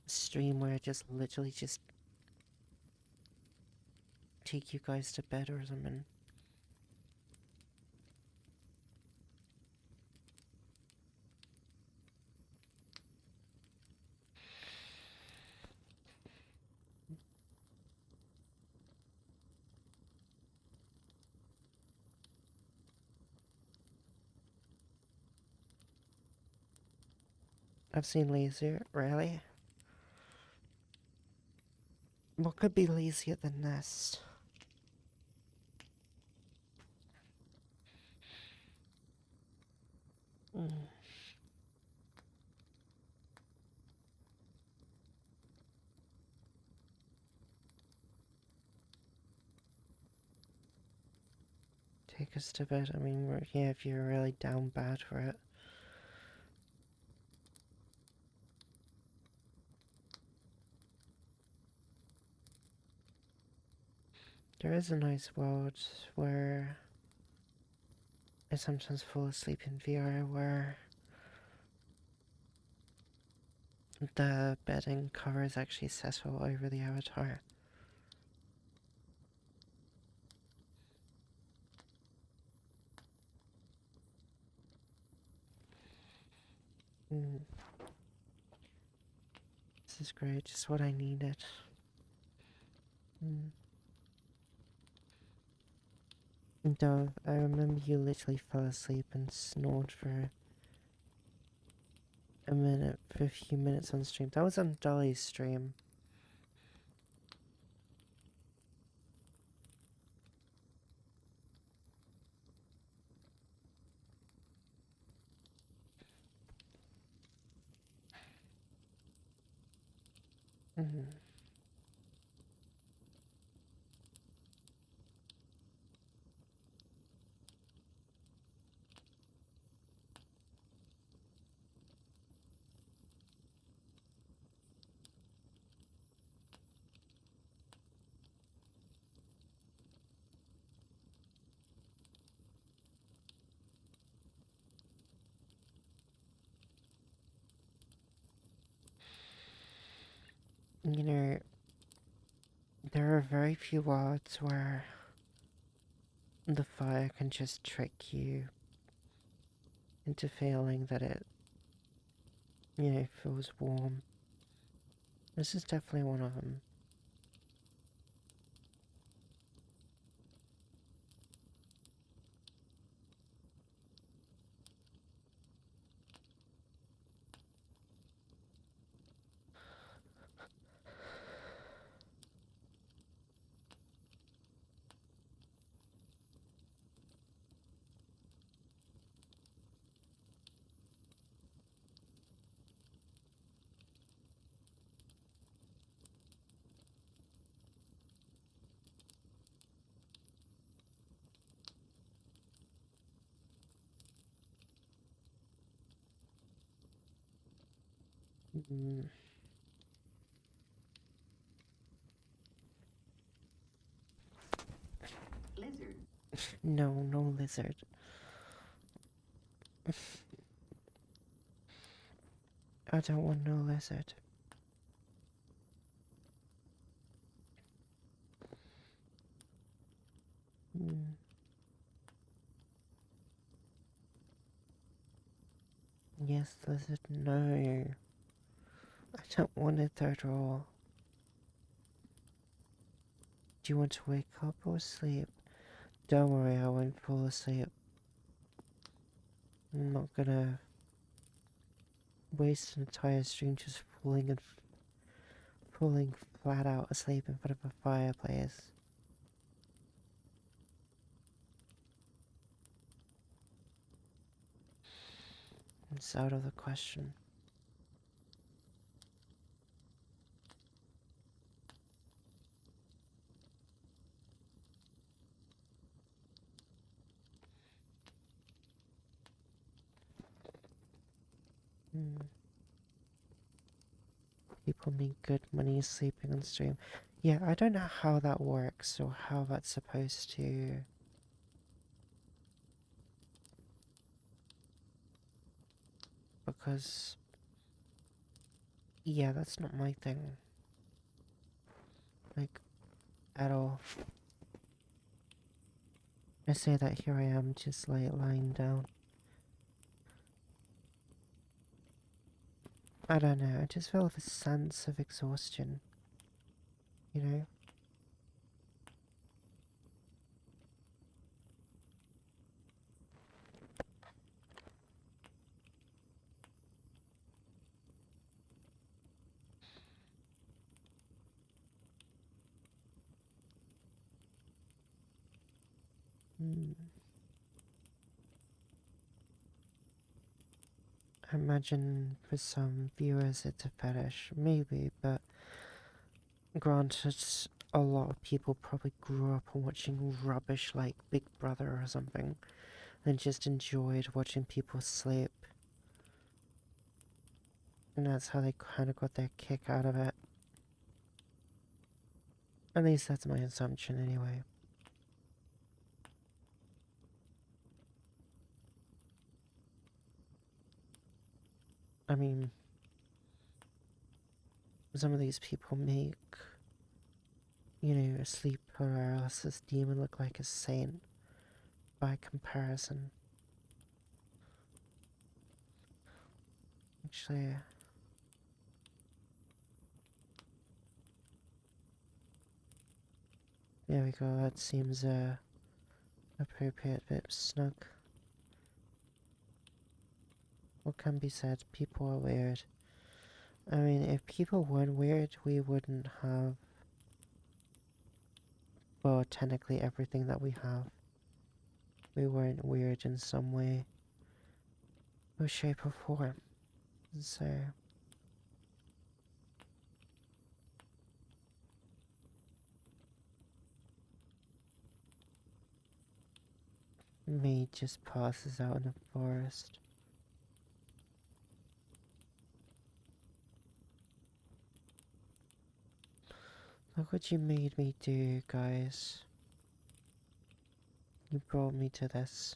stream where I just literally just take you guys to bed or something. I've seen lazier, really? What could be lazier than this? Mm. Take us to bed. I mean, we're here if you're really down bad for it. There is a nice world where I sometimes fall asleep in VR where the bedding cover is actually settled over the avatar. Mm, this is great, just what I needed. Mm. Dove, I remember you literally fell asleep and snored for for a few minutes on stream. That was on Dolly's stream. Mm. You know, there are very few worlds where the fire can just trick you into feeling that it feels warm. This is definitely one of them. Mm. Lizard. No, no lizard. I don't want no lizard. Mm. Yes, lizard, no. I don't want it at all. Do you want to wake up or sleep? Don't worry, I won't fall asleep. I'm not gonna waste an entire stream just falling flat out asleep in front of a fireplace. It's out of the question. Mm. People make good money sleeping on stream. Yeah, I don't know how that works or how that's supposed to. Because, yeah, that's not my thing. Like, at all. I say that here I am, just like lying down. I don't know, I just feel a sense of exhaustion, you know? Mm. I imagine for some viewers it's a fetish, maybe, but granted, a lot of people probably grew up watching rubbish like Big Brother or something, and just enjoyed watching people sleep. And that's how they kind of got their kick out of it. At least that's my assumption, anyway. I mean, some of these people make, a sleep paralysis demon look like a saint by comparison. Actually, there we go, that seems appropriate, bit snug. What can be said? People are weird. I mean, if people weren't weird, we wouldn't have, well, technically everything that we have. We weren't weird in some way, or shape, or form. So, me just passes out in the forest. Look what you made me do, guys. You brought me to this.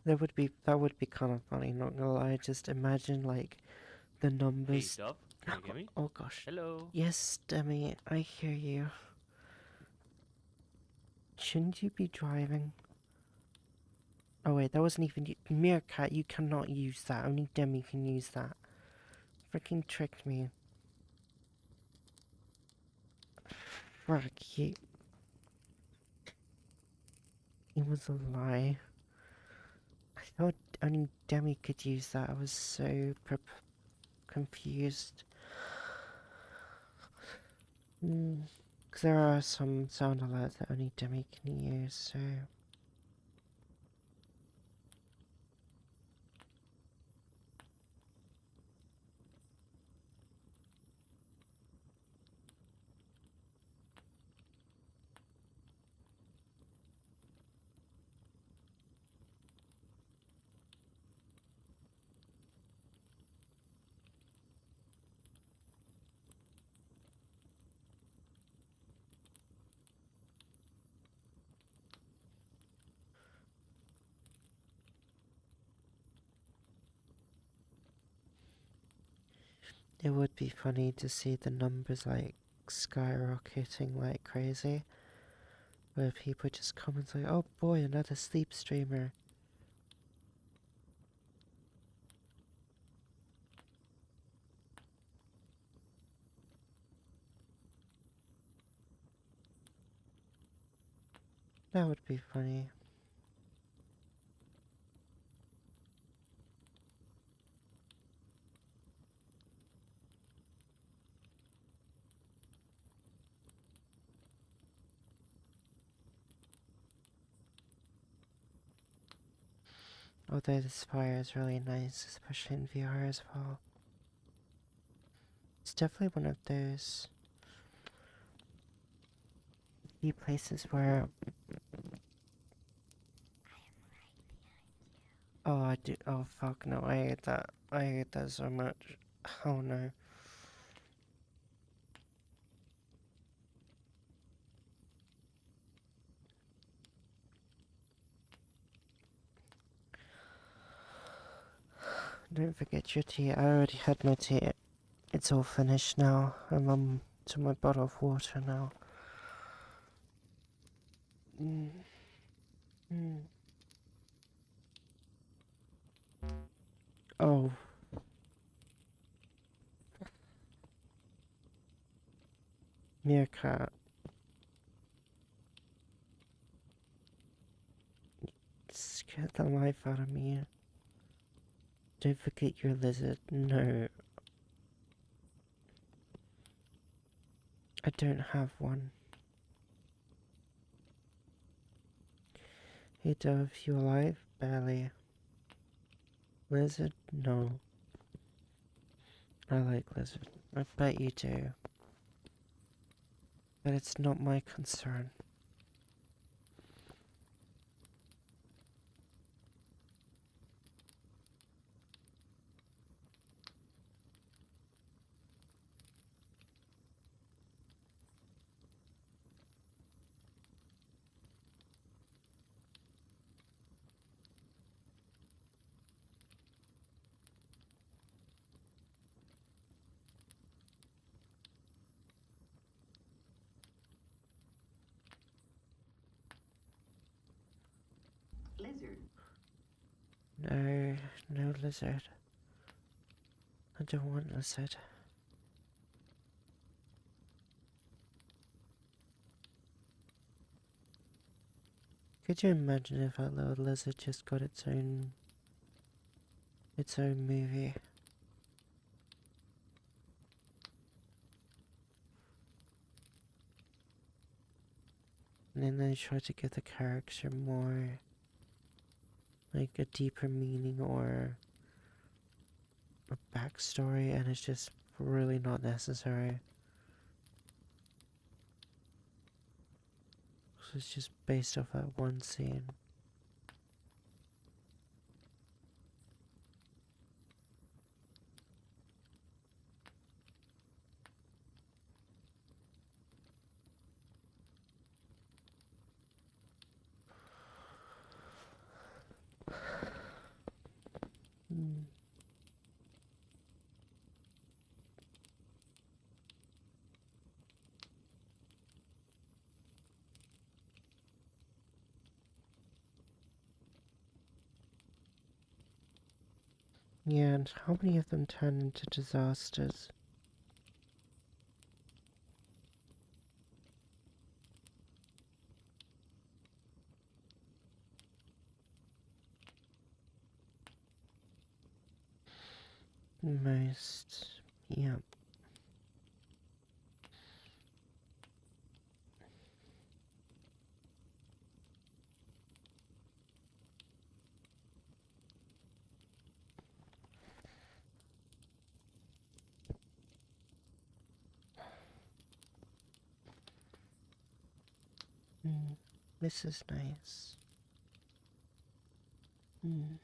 That would be kind of funny, not gonna lie. Just imagine like the Hey, numbers. Dove, can you hear me? Oh gosh. Hello. Yes, Demi, I hear you. Shouldn't you be driving? Oh wait, that wasn't even Meerkat, you cannot use that. Only Demi can use that. Freaking tricked me. Fuck you. It was a lie. I thought only Demi could use that. I was so confused. Because there are some sound alerts that only Demi can use, so... It would be funny to see the numbers like skyrocketing like crazy. Where people just come and say, oh boy, another sleep streamer. That would be funny. Although this fire is really nice, especially in VR as well. It's definitely one of those few places where... Oh, I do. Oh, fuck no, I hate that. I hate that so much. Oh no. Don't forget your tea. I already had my tea. It's all finished now. I'm on to my bottle of water now. Mm. Mm. Oh. Meerkat. Scared the life out of me. Don't forget your lizard. No. I don't have one. Hey Dove, you alive? Barely. Lizard? No. I like lizard. I bet you do. But it's not my concern. Lizard. No, no lizard. I don't want lizard. Could you imagine if that little lizard just got its own movie? And then they try to give the character more, like a deeper meaning or a backstory, and it's just really not necessary. So it's just based off that one scene. Mm. Yeah, and how many of them turn into disasters? Most. Yeah. Mm. This is nice. Mm.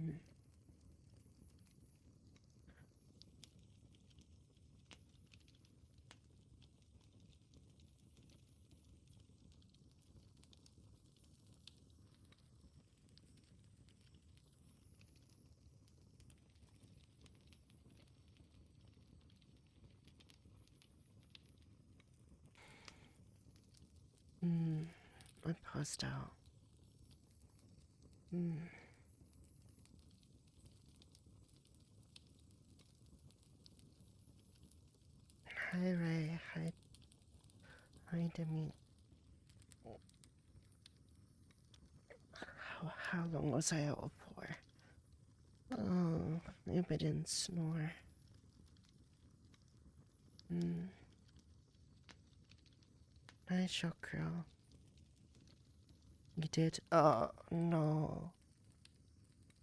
Mm. Mm. I passed out. Mm. Hi Ray, hi Demi. How long was I out for? Oh, maybe I didn't snore. Mm. Nice shot, girl. You did? Oh, no.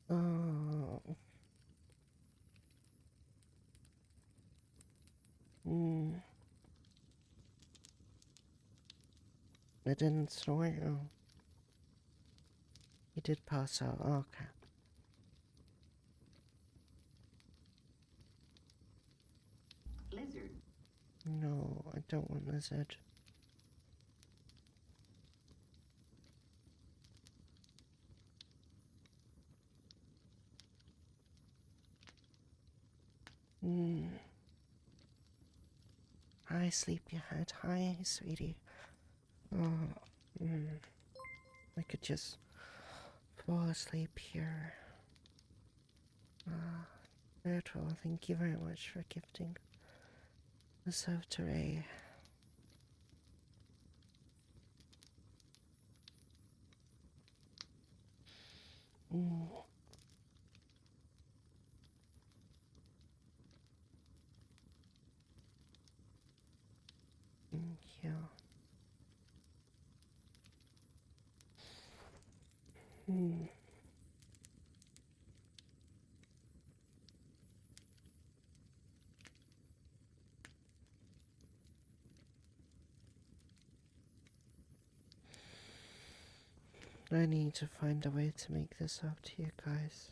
Oh. Mm. I didn't snore you. You did pass out. Okay. Lizard. No, I don't want lizard. Mm. Hi, sleepyhead. Hi, sweetie. Oh, I could just fall asleep here. Virtual, thank you very much for gifting the sub to Ray. Thank you. I need to find a way to make this up to you guys.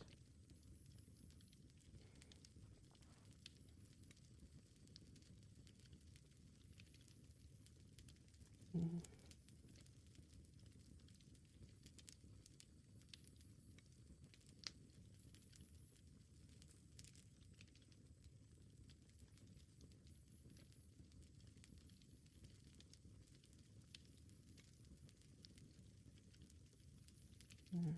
Mm. Mm.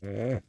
Mm.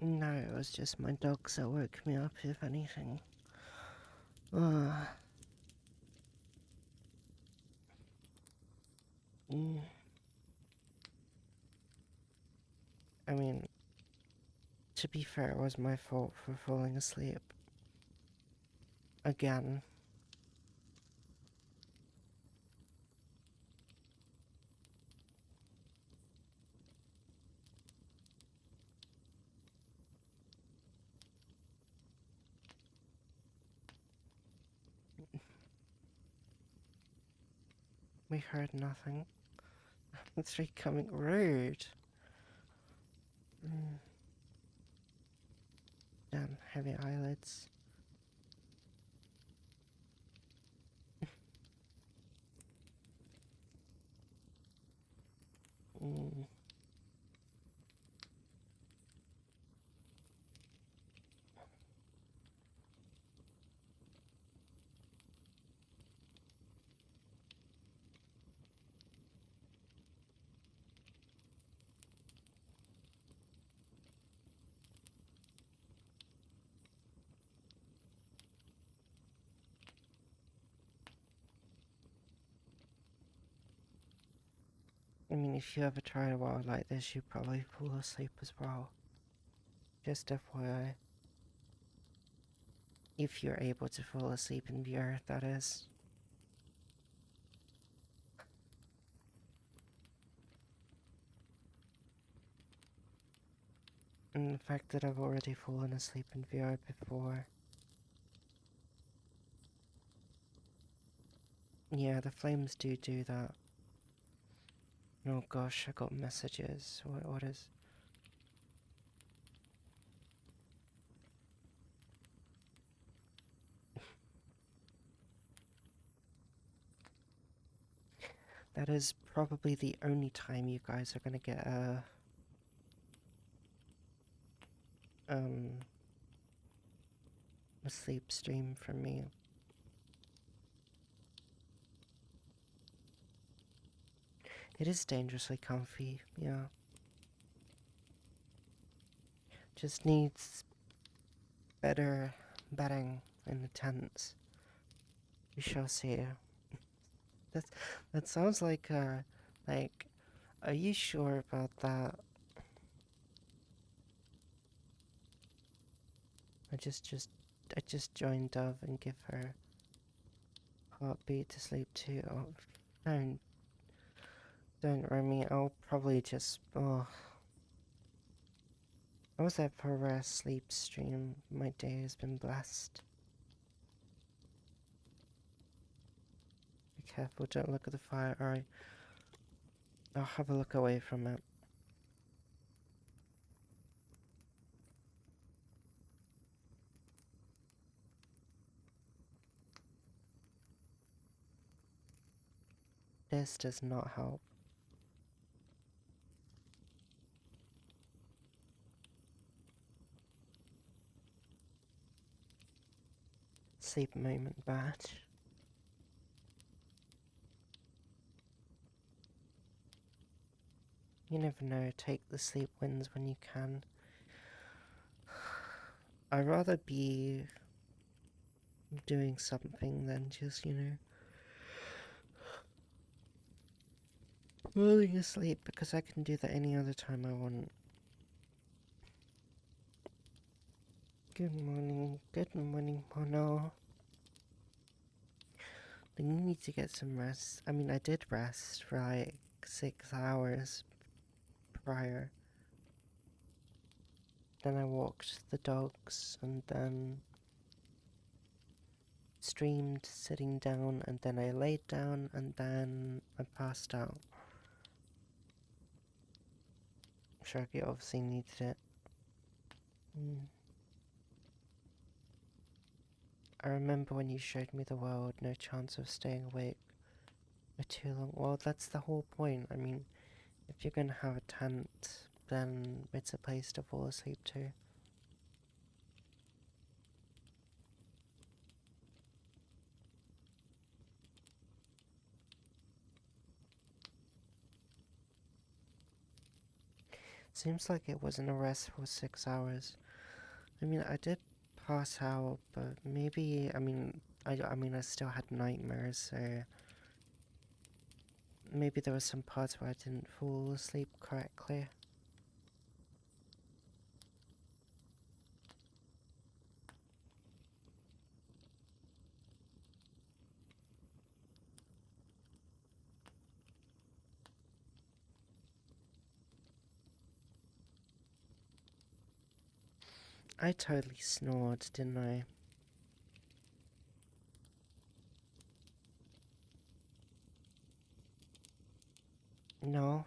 No, it was just my dogs that woke me up, if anything. Uh, mm. I mean, to be fair, it was my fault for falling asleep. Again. We heard nothing. It's becoming rude. Damn, heavy eyelids. Mm. I mean, if you ever try a while like this, you probably fall asleep as well. Just FYI. If you're able to fall asleep in VR, that is. And the fact that I've already fallen asleep in VR before. Yeah, the flames do that. Oh gosh, I got messages. What is... That is probably the only time you guys are gonna get a sleep stream from me. It is dangerously comfy, yeah. Just needs better bedding in the tents. We shall see. That sounds like, are you sure about that? I just joined Dove and give her Heartbeat to sleep too. Oh, don't Remy. I'll probably just, oh. I was there for a rare sleep stream. My day has been blessed. Be careful, don't look at the fire. Alright. I'll have a look away from it. This does not help. Sleep moment badge. You never know, take the sleep wins when you can. I'd rather be doing something than just, you know, falling asleep, because I can do that any other time I want. Good morning, Mono. Then you need to get some rest. I mean, I did rest for like 6 hours prior. Then I walked the dogs and then streamed sitting down, and then I laid down and then I passed out. Sharky obviously needed it. I remember when you showed me the world, no chance of staying awake for too long. Well, that's the whole point. I mean, if you're gonna have a tent, then it's a place to fall asleep to. Seems like it wasn't a rest for 6 hours. I mean, I did pass out, but maybe, I mean, I still had nightmares, so maybe there were some parts where I didn't fall asleep correctly. I totally snored, didn't I? No.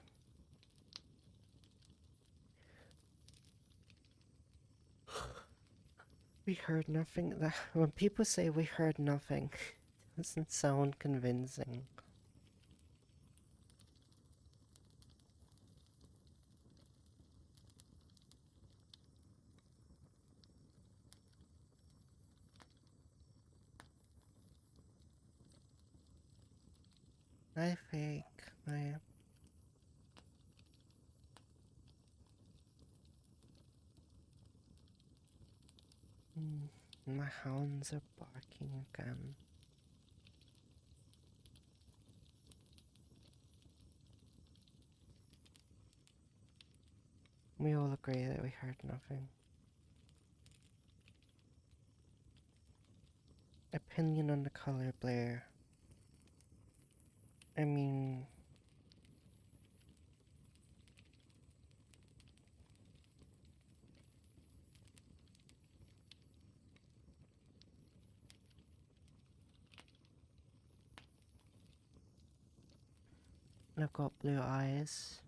We heard nothing. When people say we heard nothing, it doesn't sound convincing. I think my hounds are barking again. We all agree that we heard nothing. Opinion on the color Blair. I mean, I've got blue eyes.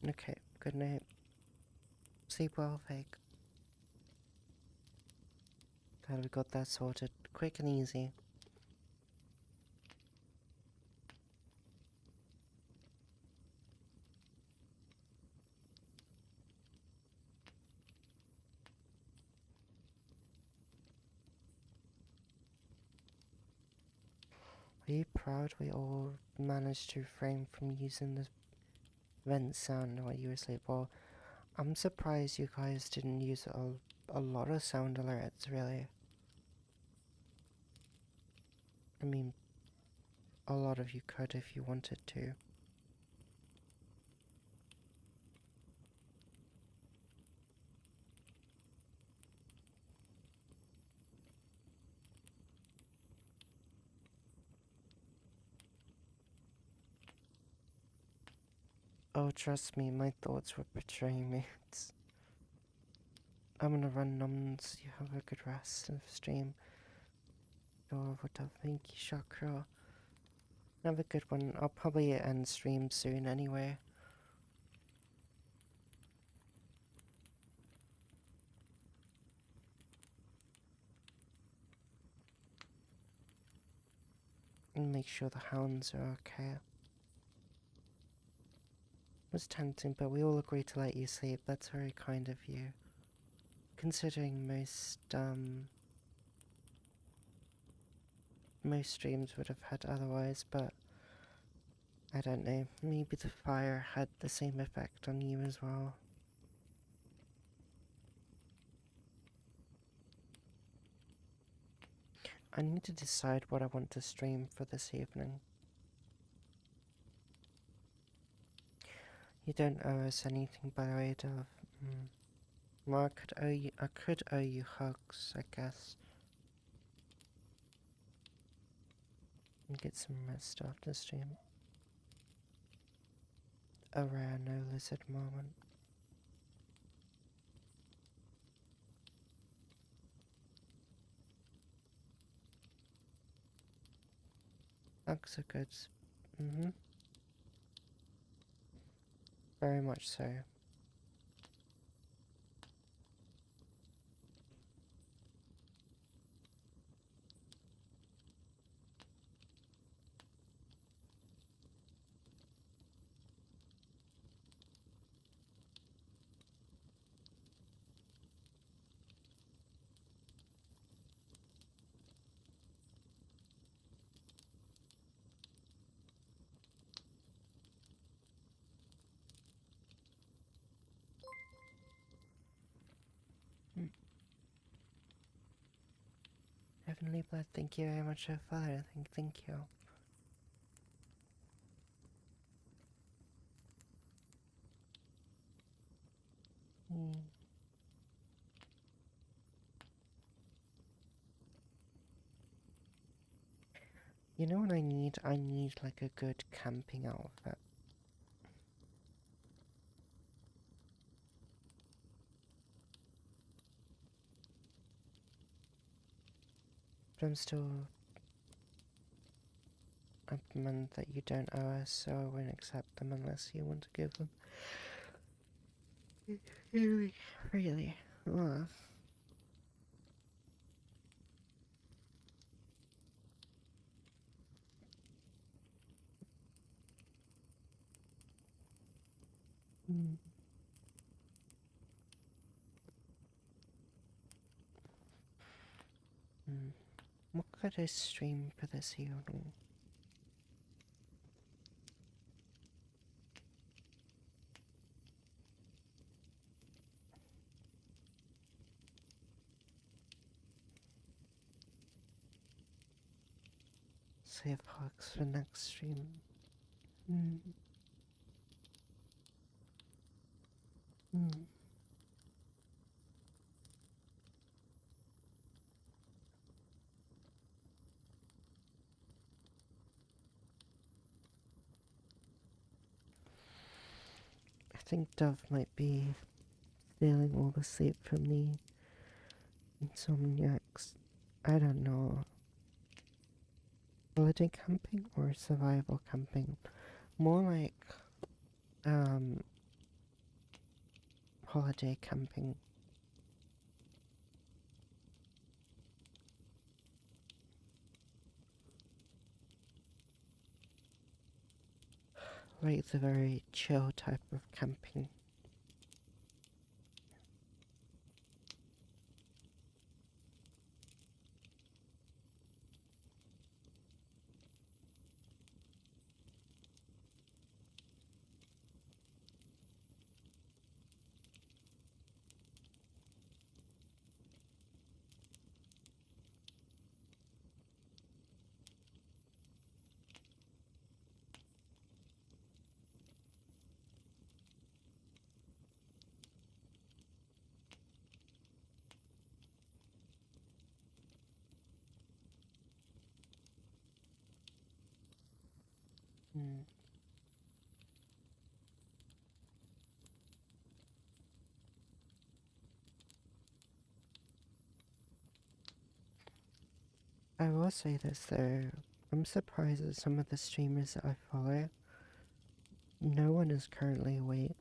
Okay, good night. Sleep well, Fake. Glad we got that sorted. Quick and easy. Are you proud we all managed to refrain from using the vent sound while you were asleep? Well, I'm surprised you guys didn't use a lot of sound alerts, really. I mean, a lot of you could if you wanted to. Oh, trust me, my thoughts were betraying me. I'm gonna run numbs. You have a good rest of stream. Oh, what a thank you, Chakra. Have a good one. I'll probably end stream soon anyway. And make sure the hounds are okay. It was tempting, but we all agreed to let you sleep. That's very kind of you. Considering most streams would have had otherwise, but I don't know. Maybe the fire had the same effect on you as well. I need to decide what I want to stream for this evening. You don't owe us anything, by the way, Dove. Well, I could owe you hugs, I guess. And get some rest after stream. A rare no lizard moment. Hugs are good. Very much so. Heavenly Blood, thank you very much for following. Thank you. You know what I need? I need like a good camping outfit. But I'm still adamant that you don't owe us, so I won't accept them unless you want to give them. Really? Really? Ugh. Mm. Mm. What could I stream for this evening? Save Hawks for next stream. Mm. Mm. I think Dove might be stealing all the sleep from the insomniacs. I don't know. Holiday camping or survival camping? More like, holiday camping. Like the very chill type of camping. Mm. I will say this though, I'm surprised at some of the streamers that I follow. No one is currently awake.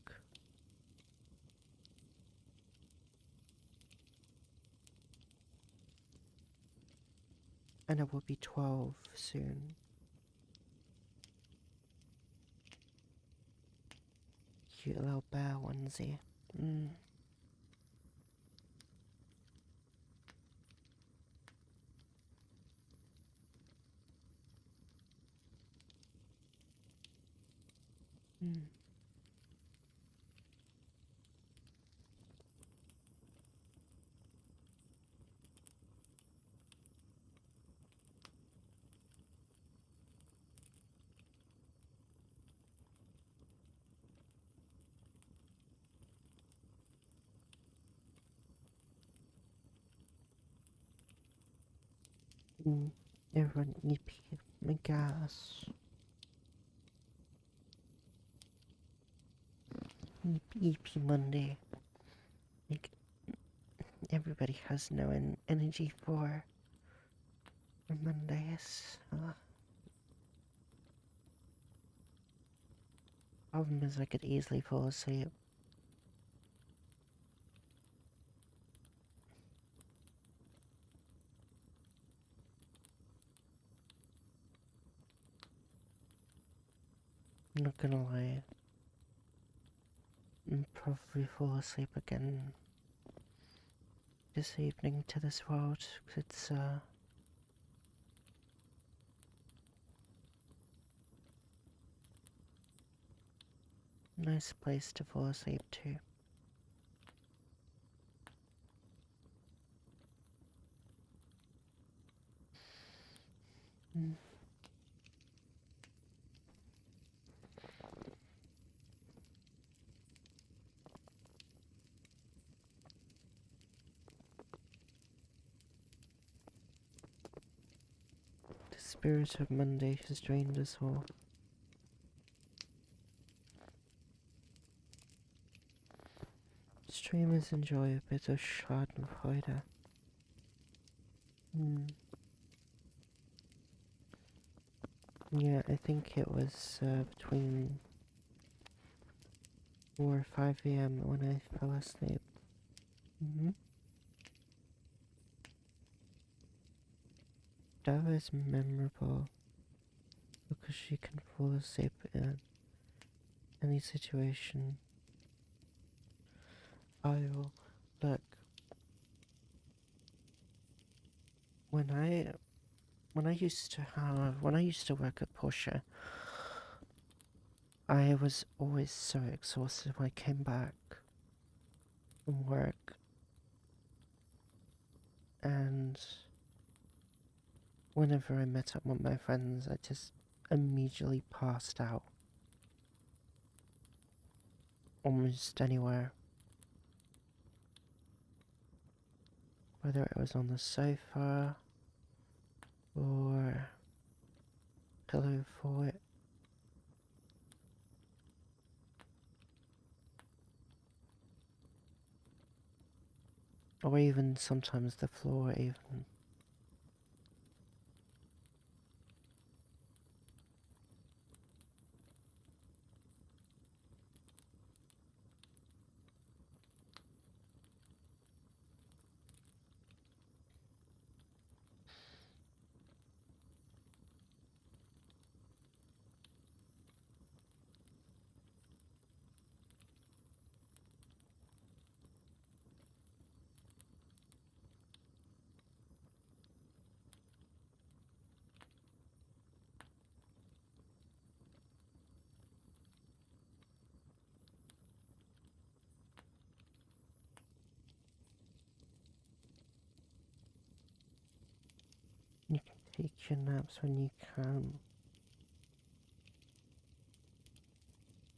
And it will be 12 soon. Cute little bear onesie. Mm. Mm. Mm. Everyone yippee, my gas. Yippee yippee Monday. Like, everybody has no energy for Mondays. Problem is I could easily fall asleep. I'm not gonna lie. I'll probably fall asleep again this evening to this world, 'cause it's nice place to fall asleep to. Mm. This spirit of Monday has drained us all. Streamers enjoy a bit of Schadenfreude. Yeah, I think it was between 4 or 5 a.m. when I fell asleep. That was memorable because she can fall asleep in any situation. Look, when I used to work at Porsche, I was always so exhausted when I came back from work, and whenever I met up with my friends, I just immediately passed out. Almost anywhere. Whether it was on the sofa or pillow fort. Or even sometimes the floor even. You can take your naps when you can.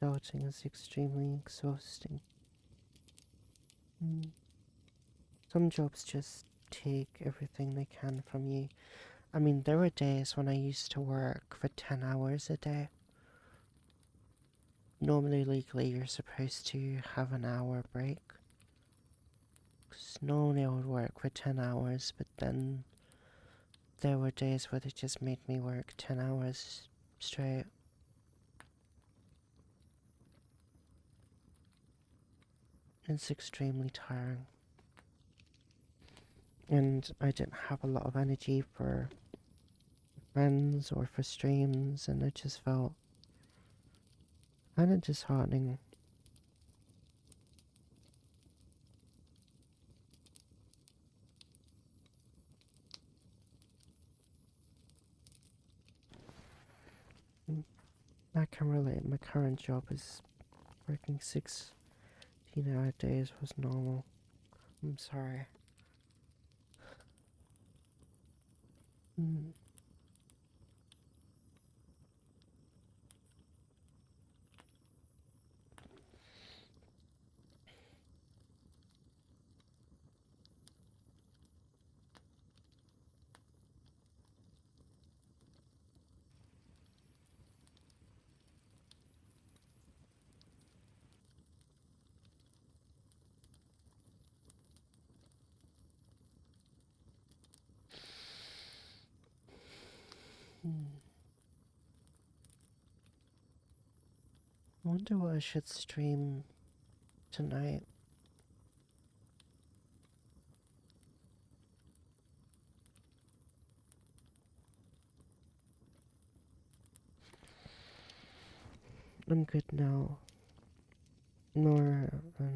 Adulting is extremely exhausting. Some jobs just take everything they can from you. I mean, there were days when I used to work for 10 hours a day. Normally, legally, you're supposed to have an hour break. Because normally I would work for 10 hours, but then there were days where they just made me work 10 hours straight. It's extremely tiring. And I didn't have a lot of energy for friends or for streams, and it just felt kind of disheartening. I can relate. My current job is working 16-hour days was normal. I'm sorry. I wonder what I should stream tonight. I'm good now. Nor, I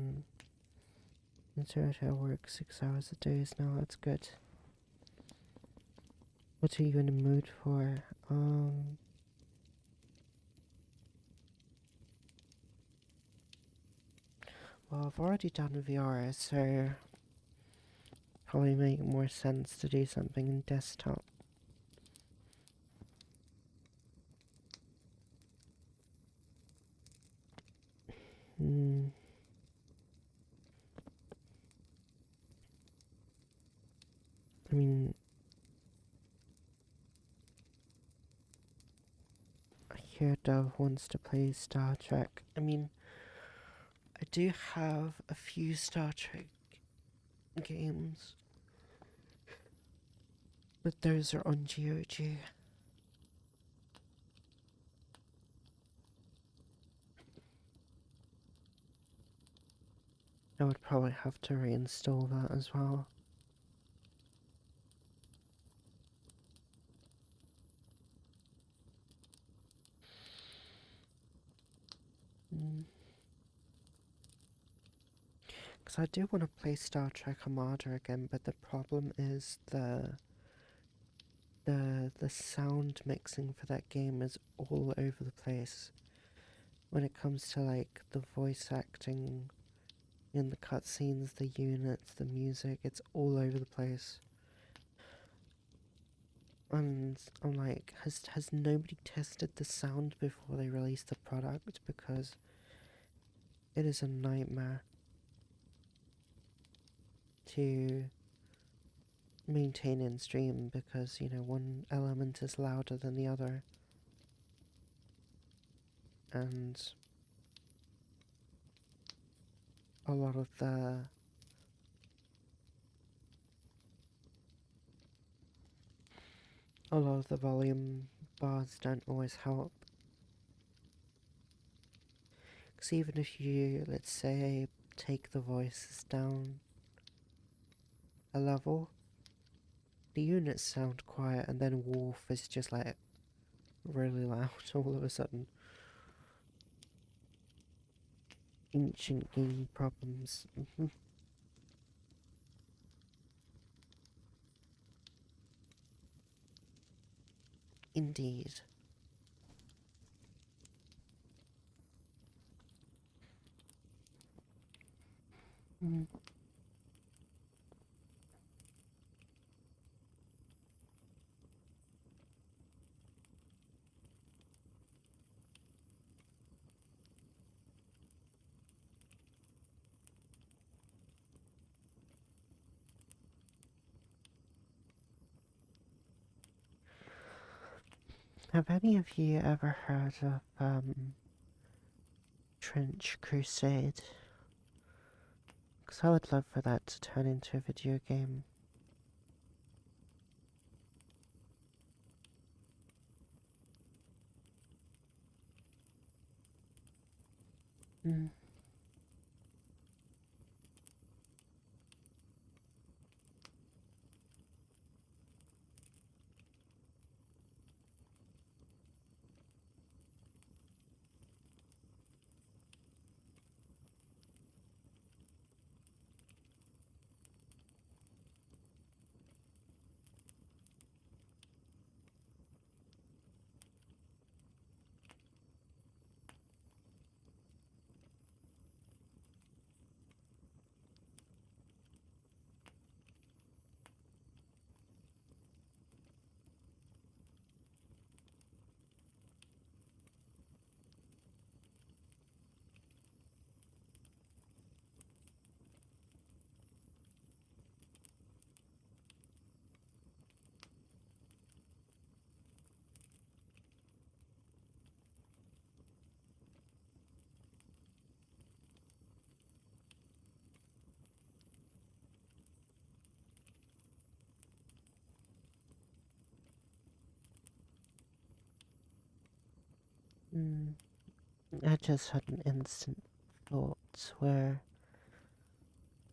work 6 hours a day now, that's good. What are you in the mood for? Well, I've already done VR, so probably make more sense to do something in desktop. I mean, hear Dove wants to play Star Trek. I mean, I do have a few Star Trek games, but those are on GOG. I would probably have to reinstall that as well. Because I do want to play Star Trek Armada again, but the problem is the sound mixing for that game is all over the place. When it comes to like the voice acting in the cutscenes, the units, the music, it's all over the place. And I'm like, has nobody tested the sound before they release the product? Because it is a nightmare to maintain in stream because, you know, one element is louder than the other. And a lot of the volume bars don't always help. Because even if you, let's say, take the voices down a level, the units sound quiet, and then Wolf is just like really loud all of a sudden. Ancient game problems. Indeed. Mm. Have any of you ever heard of Trench Crusade? Because I would love for that to turn into a video game. Mm. Mm. I just had an instant thought where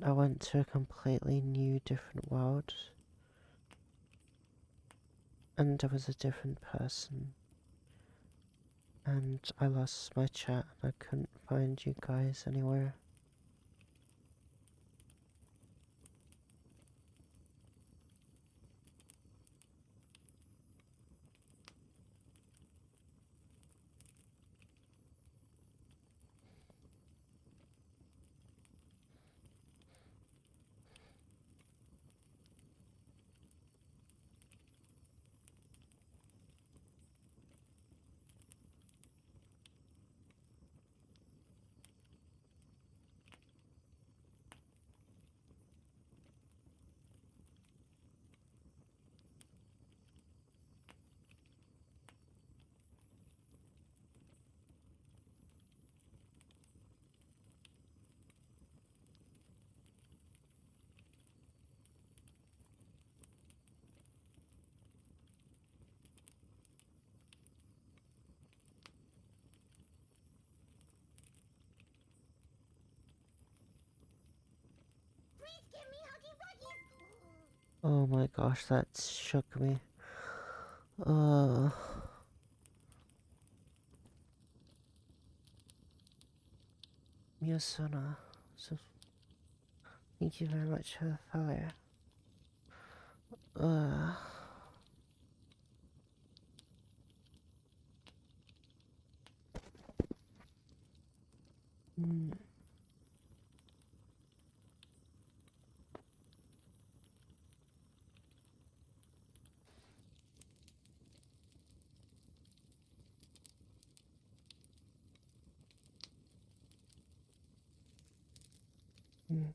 I went to a completely new, different world, and I was a different person, and I lost my chat and I couldn't find you guys anywhere. Oh my gosh, that shook me. Uh, Miyasuna, so thank you very much for the follow. Uh, mm, mm,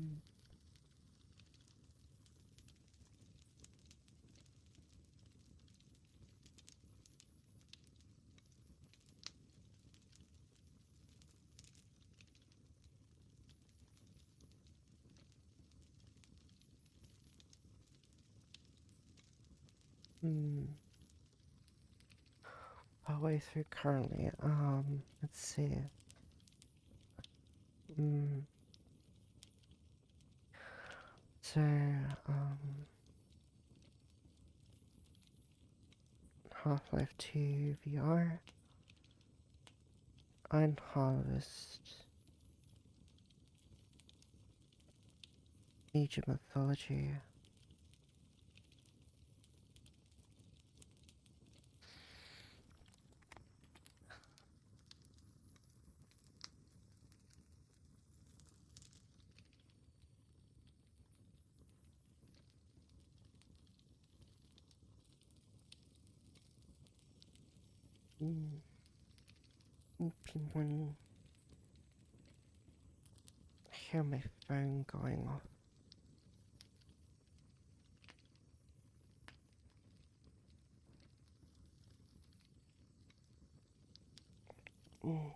mm, mm. Halfway through currently. Let's see. Mm, so, Half-Life 2 VR, Iron Harvest, Age of Mythology. Mm, P1. I hear my phone going off. Mm,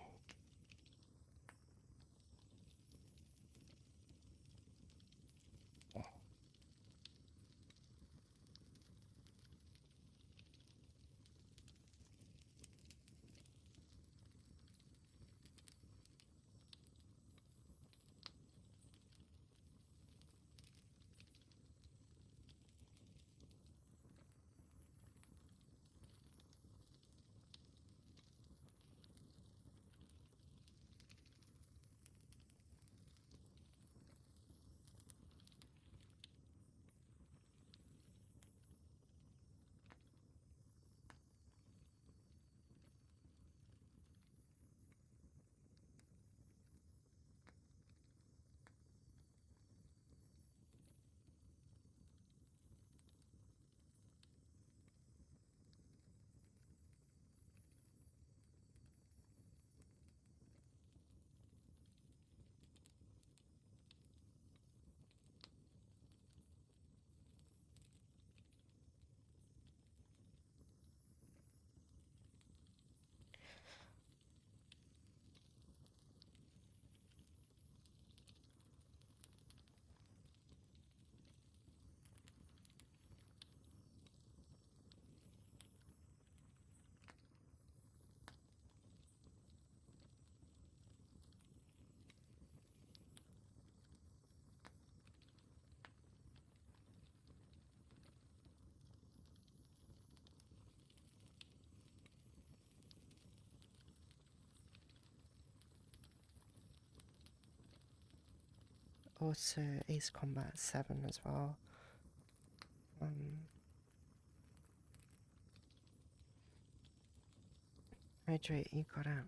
Also, Ace Combat 7 as well. Hydrate, you got it.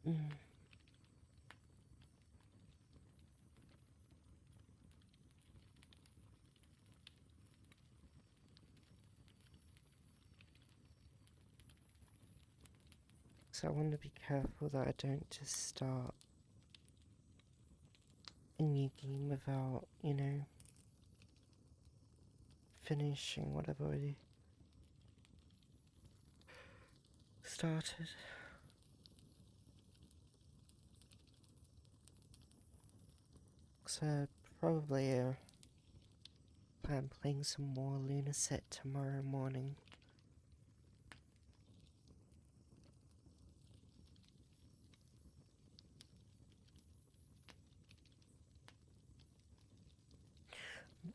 Mm. So I want to be careful that I don't just start a new game without, you know, finishing what I've already started. So probably plan playing some more Lunaset tomorrow morning.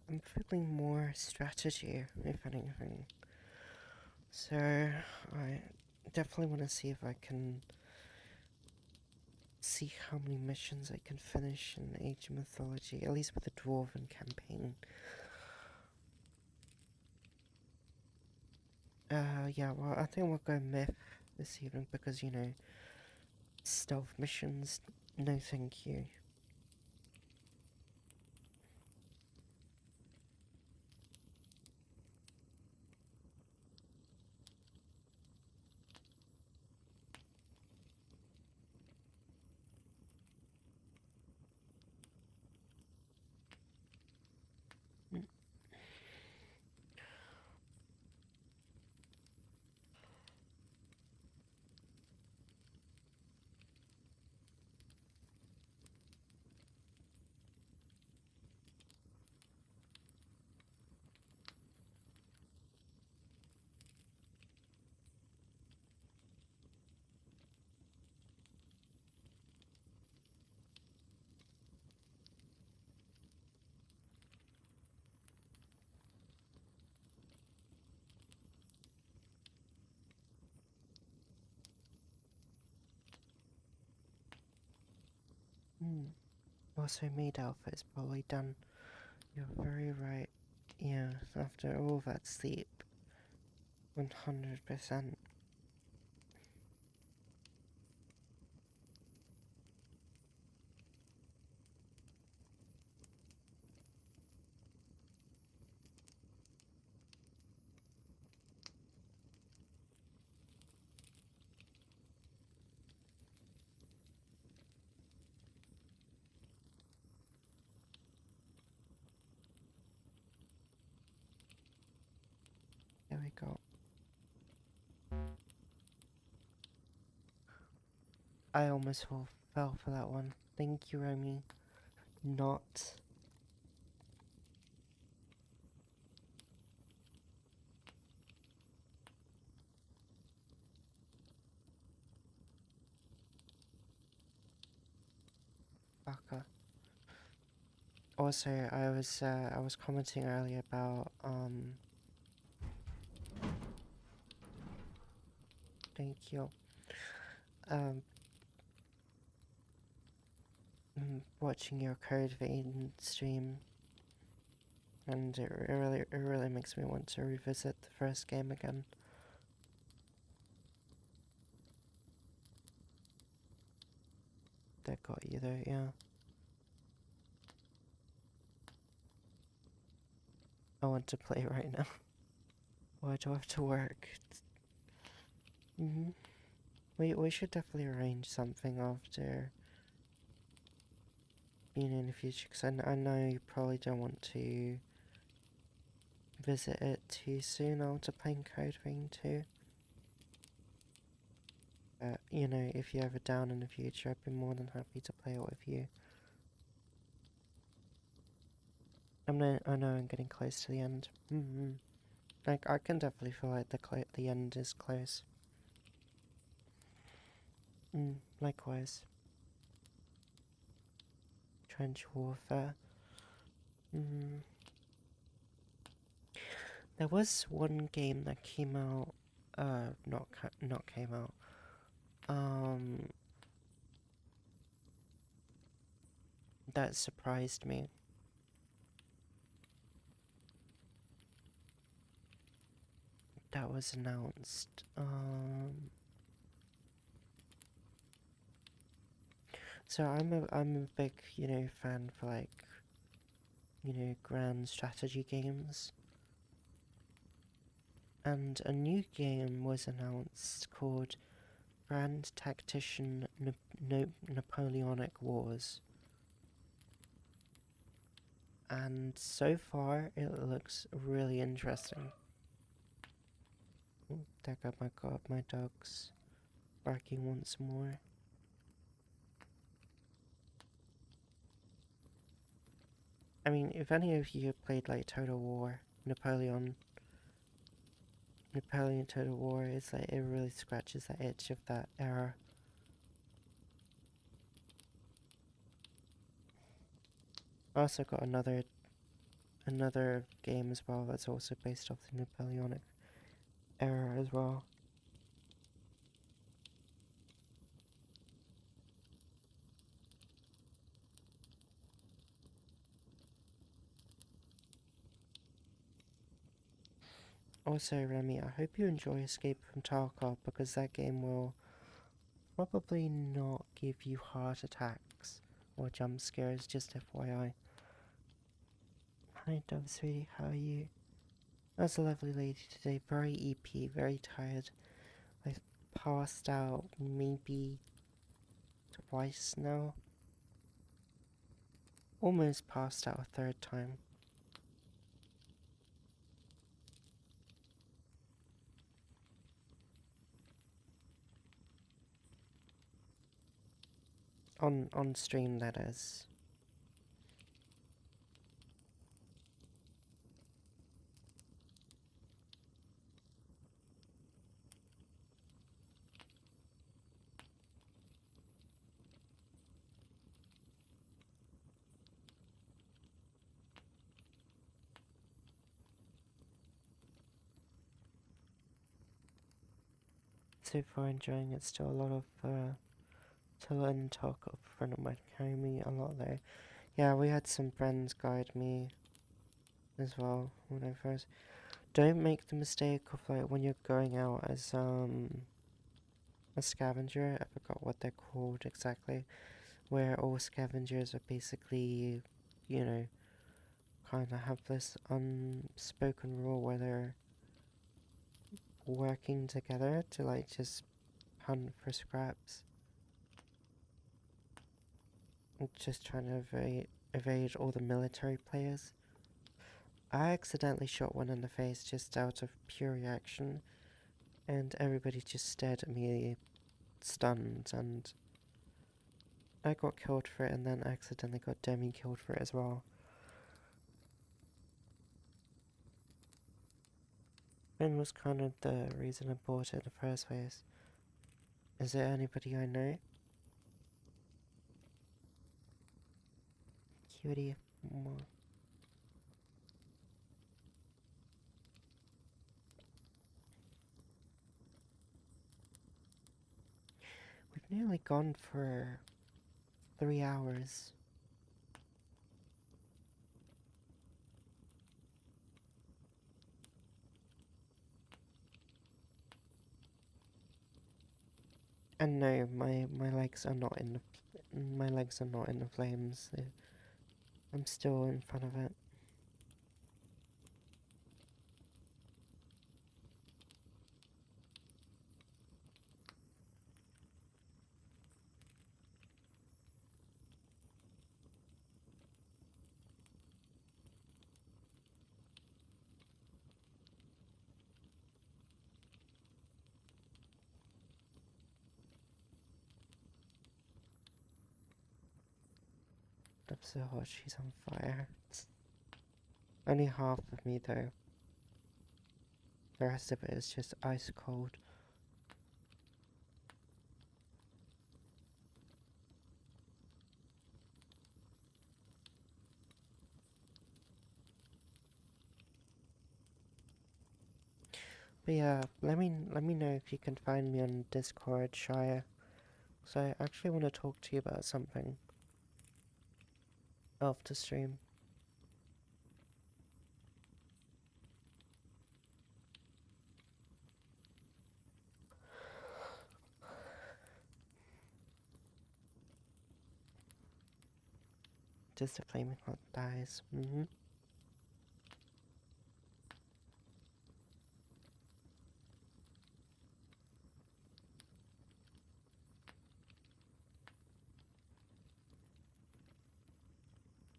I'm feeling more strategy, if anything. So I definitely want to see if I can see how many missions I can finish in Age of Mythology, at least with the Dwarven campaign. Yeah, well, I think we'll go Myth this evening because, you know, stealth missions, no thank you. Also, Maid Alpha is probably done. You're very right. Yeah, after all that sleep, 100%. There we go. I almost fell for that one. Thank you, Romy. Not. Baka. Also, I was commenting earlier about, thank you. Um, Watching your Code Vein stream, and it really makes me want to revisit the first game again. That got you there, yeah. I want to play right now. Why do I have to work? We should definitely arrange something after, you know, in the future, because I know you probably don't want to visit it too soon after playing Code Vein 2. But, you know, if you're ever down in the future, I'd be more than happy to play it with you. I know I'm getting close to the end. Like, I can definitely feel like the end is close. Likewise. Trench Warfare. There was one game that came out, not came out, that surprised me. That was announced, So I'm a big, fan for like, grand strategy games. And a new game was announced called Grand Tactician Napoleonic Wars. And so far, it looks really interesting. There go my dogs barking once more. I mean, if any of you have played like Total War, Napoleon Total War, it's like it really scratches the itch of that era. I also got another game as well that's also based off the Napoleonic era as well. Also, Remy, I hope you enjoy Escape from Tarkov because that game will probably not give you heart attacks or jump scares, just FYI. Hi, Dove Sweetie, how are you? That's a lovely lady today, very EP, very tired. I've passed out maybe twice now. Almost passed out a third time. On stream, that is. So far enjoying it, still a lot of to learn and talk. A friend of mine carry me a lot there. Yeah, we had some friends guide me as well when I first. Don't make the mistake of like when you're going out as a scavenger. I forgot what they're called exactly. Where all scavengers are basically, kind of have this unspoken rule where they're working together to like just hunt for scraps. Just trying to evade all the military players. I accidentally shot one in the face just out of pure reaction, and everybody just stared at me stunned, and I got killed for it, and then accidentally got Demi killed for it as well. And was kind of the reason I bought it in the first place. Is there anybody I know? Cutie. We've nearly gone for 3 hours. And no, my legs are not in the flames. I'm still in front of it. I'm so hot, she's on fire. Only half of me though. The rest of it is just ice cold. But yeah, let me know if you can find me on Discord, Shire. So I actually want to talk to you about something after stream. Just the flaming hot dies.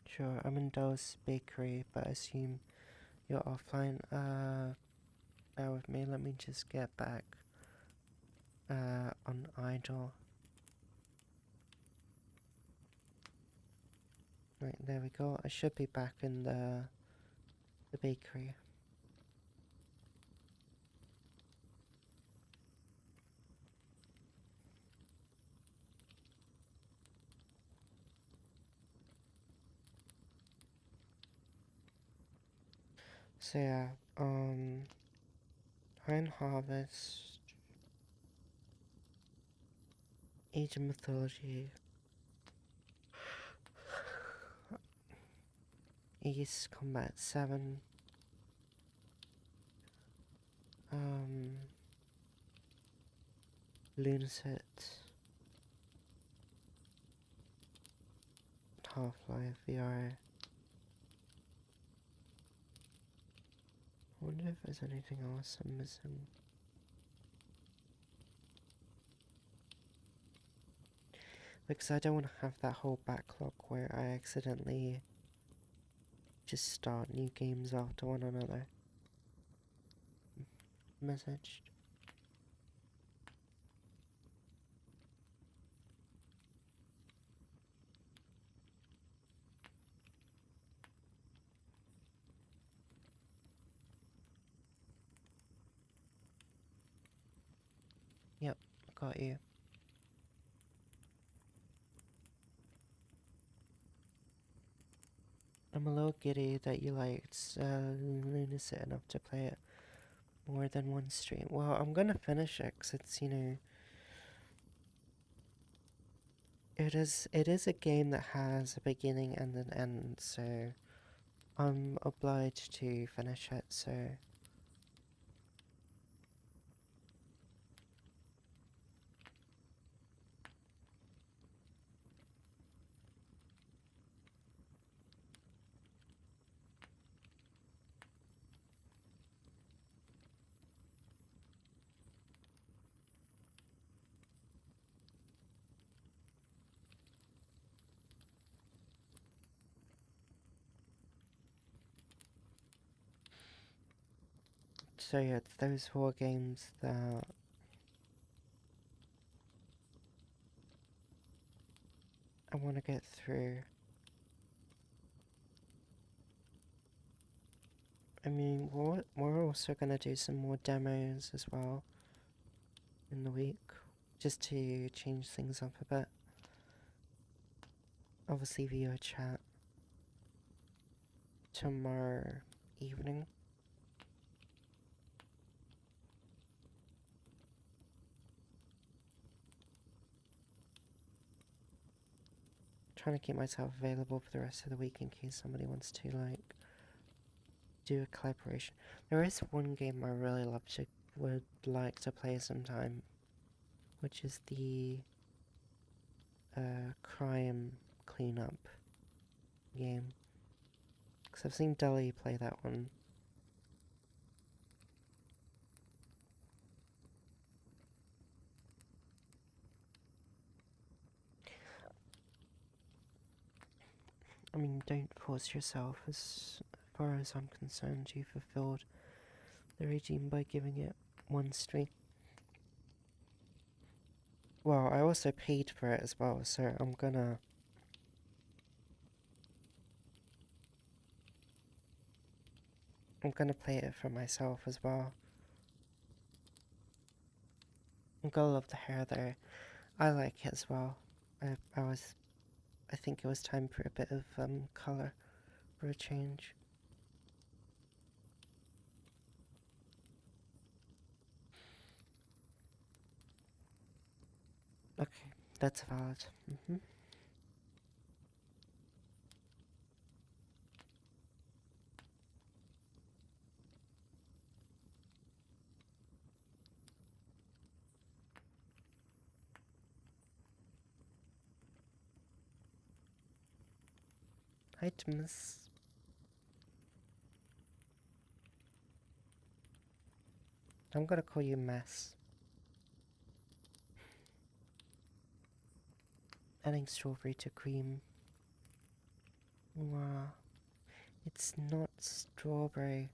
Sure, I'm in Doe's Bakery, but I assume you're offline. Bear with me, let me just get back on idle. Right, there we go. I should be back in the bakery. So yeah, Iron Harvest, Age of Mythology, East Combat 7, Lunaset, Half-Life VR. I wonder if there's anything else I'm missing. Because I don't want to have that whole backlog where I accidentally just start new games after one another. Messaged. Yep, got you. I'm a little giddy that you liked Lunacy enough to play it more than one stream. Well, I'm gonna finish it because it's, you know, it is a game that has a beginning and an end, so I'm obliged to finish it, so... So yeah, it's those 4 games that I want to get through. I mean, we're also gonna do some more demos as well in the week, just to change things up a bit. Obviously via chat tomorrow evening. Trying to keep myself available for the rest of the week in case somebody wants to, like, do a collaboration. There is one game I really would like to play sometime, which is the crime cleanup game. Because I've seen Deli play that one. I mean, don't force yourself. As far as I'm concerned, you fulfilled the regime by giving it one stream. Well, I also paid for it as well, so I'm gonna play it for myself as well. I'm gonna love the hair there. I like it as well. I think it was time for a bit of colour for a change. Okay, that's valid. Items. I'm gonna call you Mess. Adding strawberry to cream. Wow. It's not strawberry.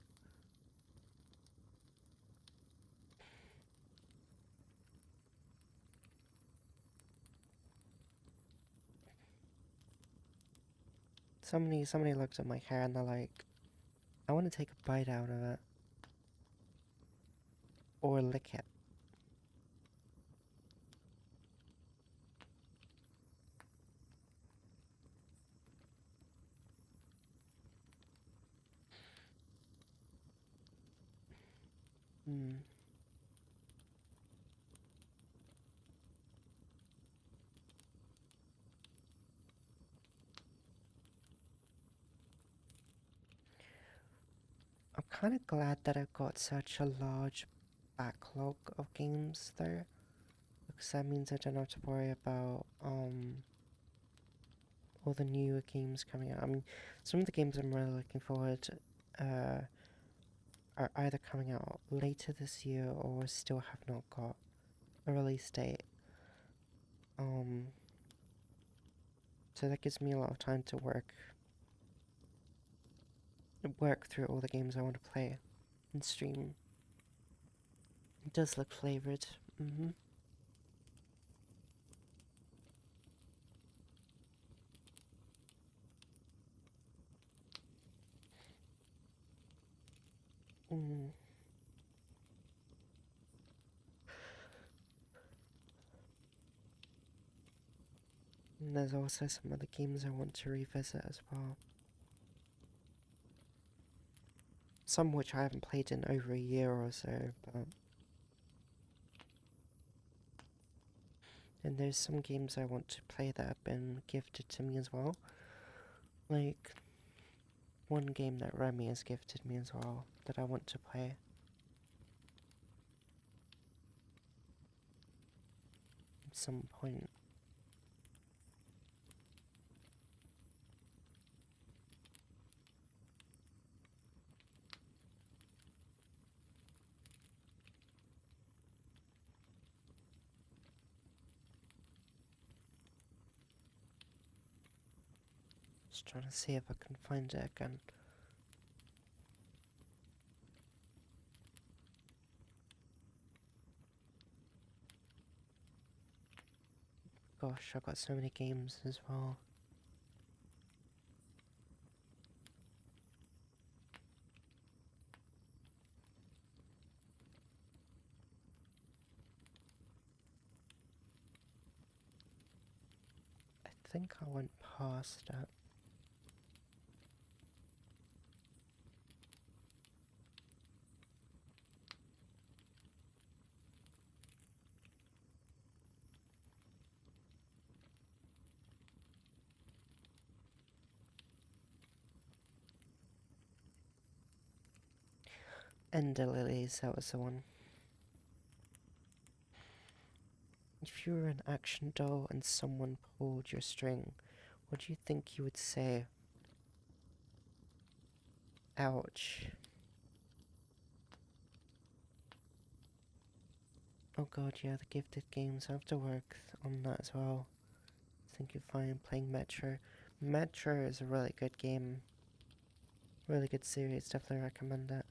Somebody looked at my hair and they're like, I want to take a bite out of it. Or lick it. Hmm. I'm kind of glad that I've got such a large backlog of games though, because that means I don't have to worry about all the newer games coming out. I mean, some of the games I'm really looking forward to are either coming out later this year or still have not got a release date. So that gives me a lot of time to work through all the games I want to play and stream. It does look flavored. Mm-hmm. Mm. And there's also some other games I want to revisit as well. Some which I haven't played in over a year or so, but... And there's some games I want to play that have been gifted to me as well. Like, one game that Remy has gifted me as well, that I want to play. At some point. Just trying to see if I can find it again. Gosh, I've got so many games as well. I think I went past it. Ender Lilies, that was the one. If you were an action doll and someone pulled your string, what do you think you would say? Ouch. Oh god, yeah, the gifted games. I have to work on that as well. I think you're fine playing Metro. Metro is a really good game. Really good series, definitely recommend it.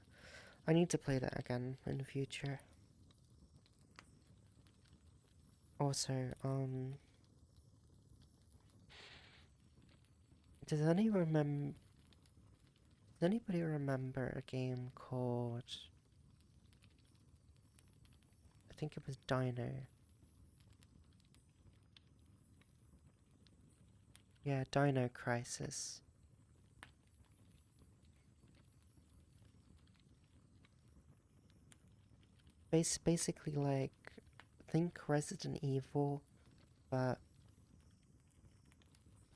I need to play that again in the future. Also, does anybody remember a game called, I think it was Dino. Yeah, Dino Crisis. Basically like, think Resident Evil, but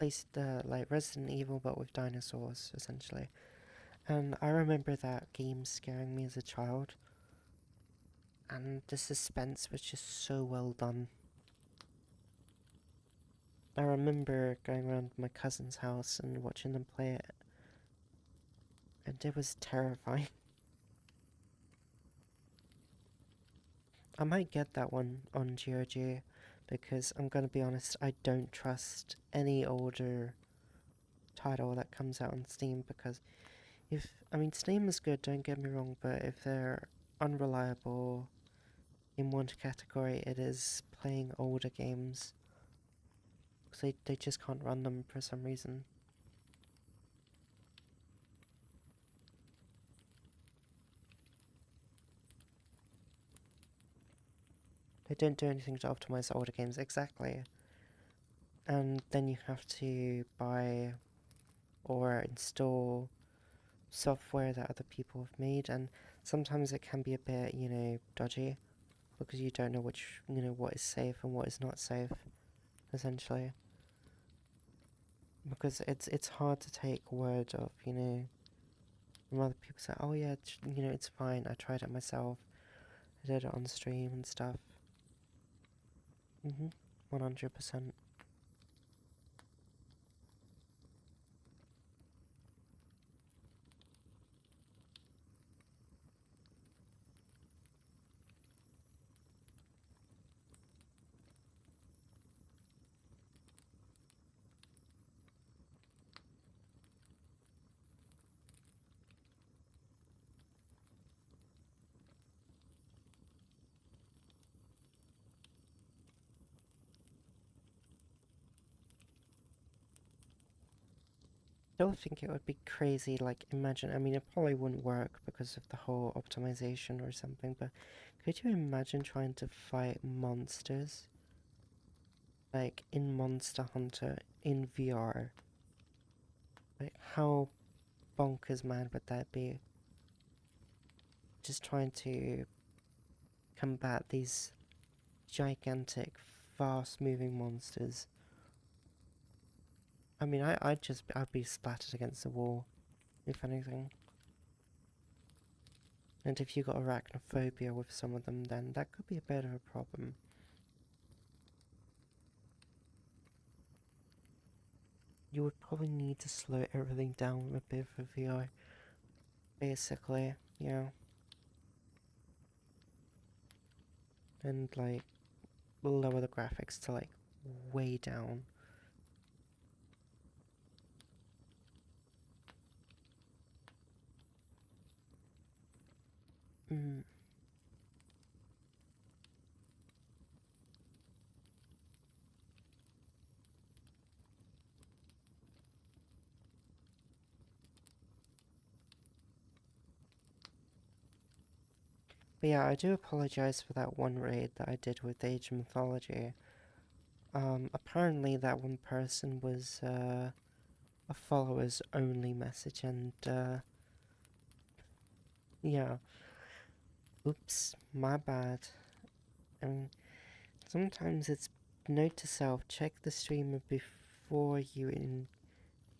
like Resident Evil but with dinosaurs, essentially. And I remember that game scaring me as a child. And the suspense was just so well done. I remember going around my cousin's house and watching them play it, and it was terrifying. I might get that one on GOG, because I'm gonna be honest, I don't trust any older title that comes out on Steam, because I mean, Steam is good, don't get me wrong, but if they're unreliable in one category, it is playing older games, because they just can't run them for some reason. They don't do anything to optimize older games, exactly. And then you have to buy or install software that other people have made, and sometimes it can be a bit, dodgy, because you don't know what is safe and what is not safe, essentially. Because it's hard to take word of, from other people say, oh yeah, it's fine, I tried it myself, I did it on stream and stuff. 100%. I don't think it would be crazy, like, imagine, I mean, it probably wouldn't work because of the whole optimization or something, but could you imagine trying to fight monsters? Like, in Monster Hunter, in VR? Like, how bonkers mad would that be? Just trying to combat these gigantic, fast-moving monsters. I mean, I'd be splattered against the wall, if anything. And if you got arachnophobia with some of them, then that could be a bit of a problem. You would probably need to slow everything down a bit for VR. Basically, yeah. And, like, lower the graphics to, like, way down. Mm. But yeah, I do apologize for that one raid that I did with Age of Mythology. Apparently that one person was, a followers only message, and, yeah. Oops, my bad. And sometimes it's note to self, check the streamer before you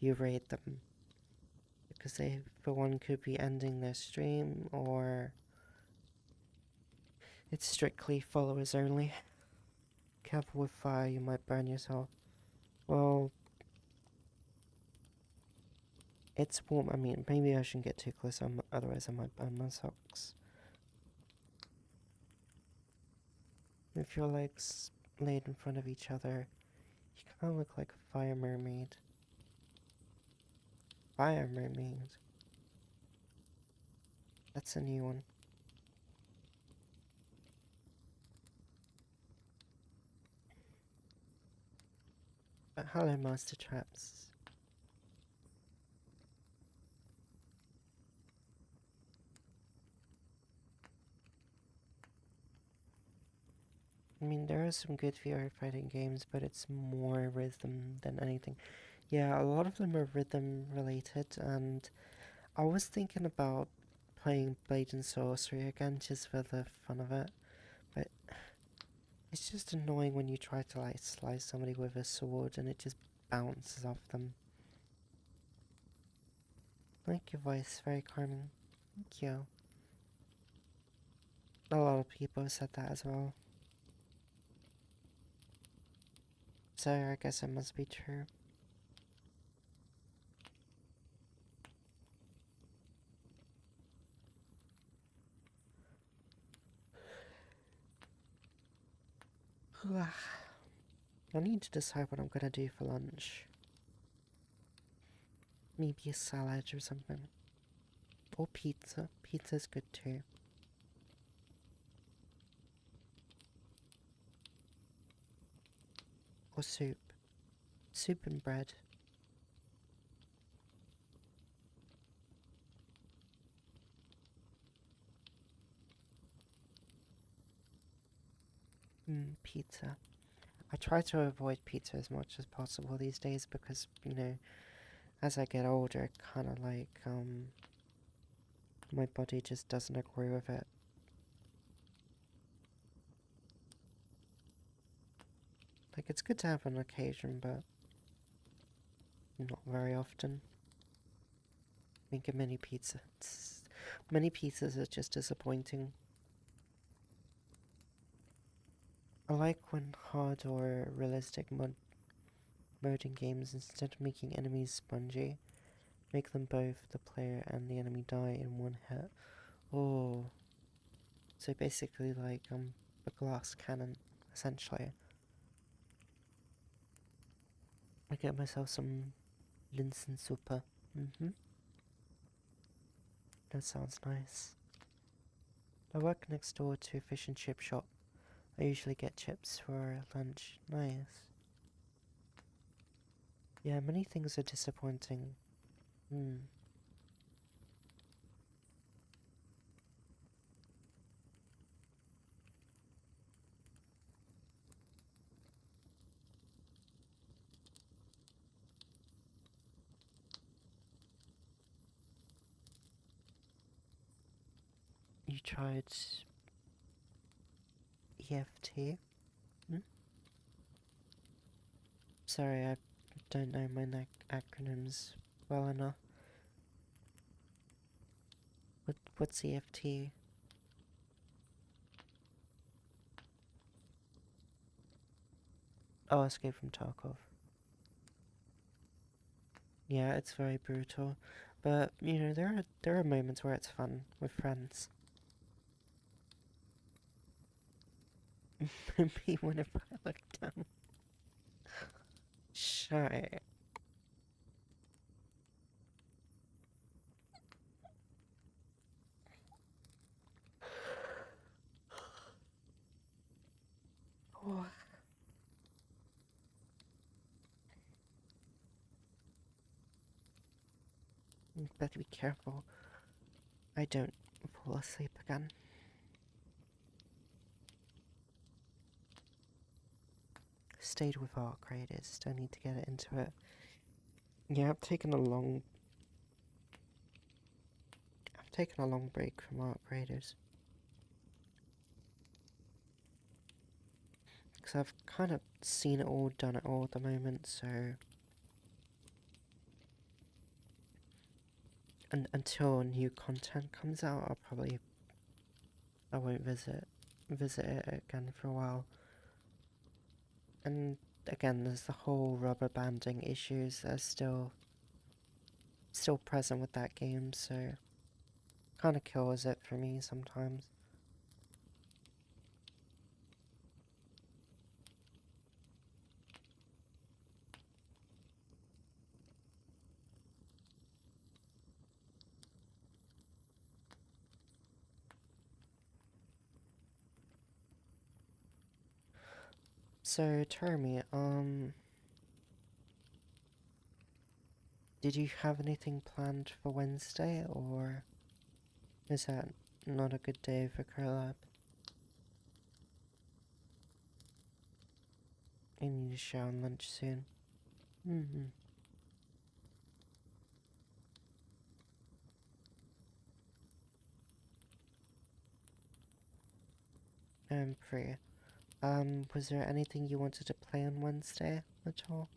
raid them. Because they, for one, could be ending their stream, or it's strictly followers only. Careful with fire, you might burn yourself. Well, it's warm. I mean, maybe I shouldn't get too close, otherwise I might burn my socks. If your legs laid in front of each other, you kind of look like a fire mermaid. Fire mermaid. That's a new one. But hello, Master Traps. I mean, there are some good VR fighting games, but it's more rhythm than anything. Yeah, a lot of them are rhythm related, and I was thinking about playing Blade and Sorcery again just for the fun of it, but it's just annoying when you try to, like, slice somebody with a sword and it just bounces off them. Thank your voice, very calming. Thank you. A lot of people have said that as well. so I guess it must be true. I need to decide what I'm gonna do for lunch. Maybe a salad or something. Or pizza. Pizza's good too. Or soup. Soup and bread. Pizza. I try to avoid pizza as much as possible these days because, you know, as I get older, it kind of like, my body just doesn't agree with it. Like, it's good to have on occasion, but not very often. Make a mini pizza. Many pizzas are just disappointing. I like when hard or realistic mode in games, instead of making enemies spongy, make them both the player and the enemy die in one hit. Oh. So basically like, a glass cannon, essentially. I get myself some Linsensuppe. That sounds nice. I work next door to a fish and chip shop. I usually get chips for lunch. Nice. Yeah, many things are disappointing. You tried EFT? Sorry, I don't know my acronyms well enough. What's EFT? Oh, Escape from Tarkov. Yeah, it's very brutal, but you know there are moments where it's fun with friends. Me whenever I look down. Shy. Oh. Better be careful. I don't fall asleep again. Stayed with Arc Raiders, still need to get into it. Yeah, I've taken a long break from Arc Raiders. Because I've kind of seen it all, done it all at the moment, so... And until new content comes out, I won't visit it again for a while. And again, there's the whole rubber banding issues that are still present with that game, so kind of kills it for me sometimes. So, Termi, did you have anything planned for Wednesday, or is that not a good day for collab? I need to share on lunch soon. I'm free. Was there anything you wanted to play on Wednesday at all?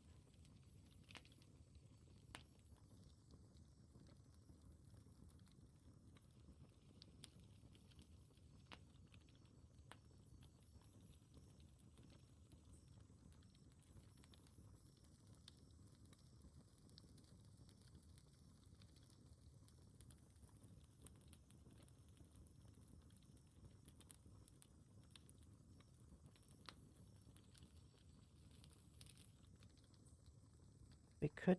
could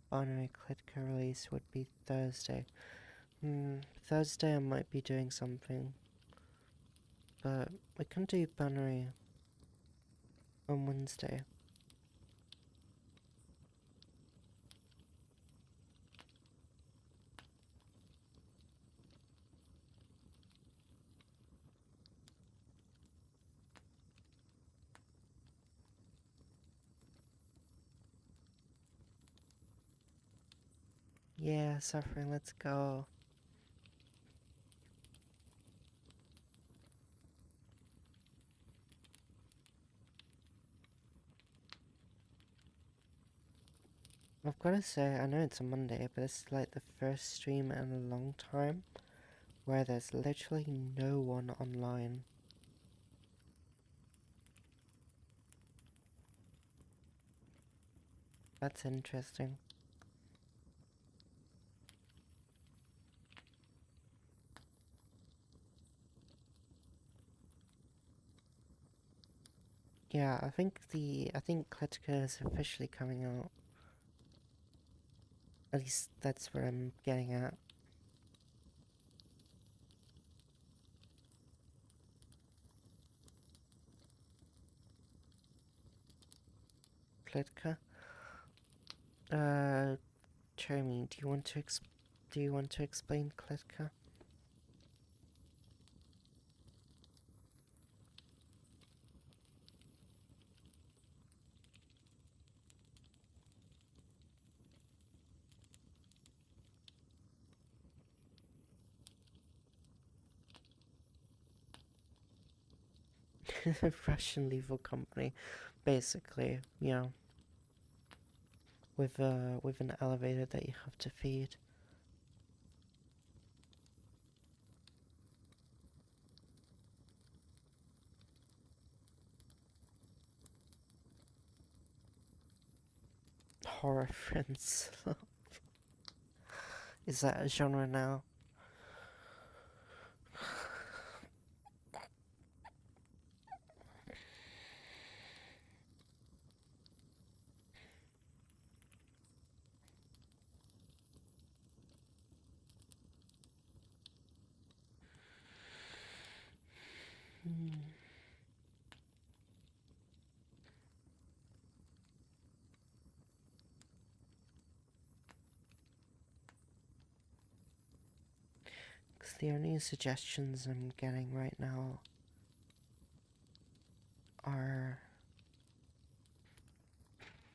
binary Clitco release would be Thursday. Thursday I might be doing something, but we can do binary on Wednesday. Yeah, Suffering, let's go. I've gotta say, I know it's a Monday, but it's like the first stream in a long time where there's literally no one online. That's interesting. Yeah, I think Kletka is officially coming out. At least that's where I'm getting at. Kletka? Cherami, do you want to explain Kletka? Russian lethal company, basically, you know, with an elevator that you have to feed. Horror friends. Is that a genre now? Because the only suggestions I'm getting right now are,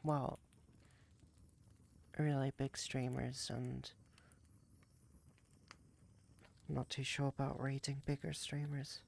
well, really big streamers, and I'm not too sure about rating bigger streamers.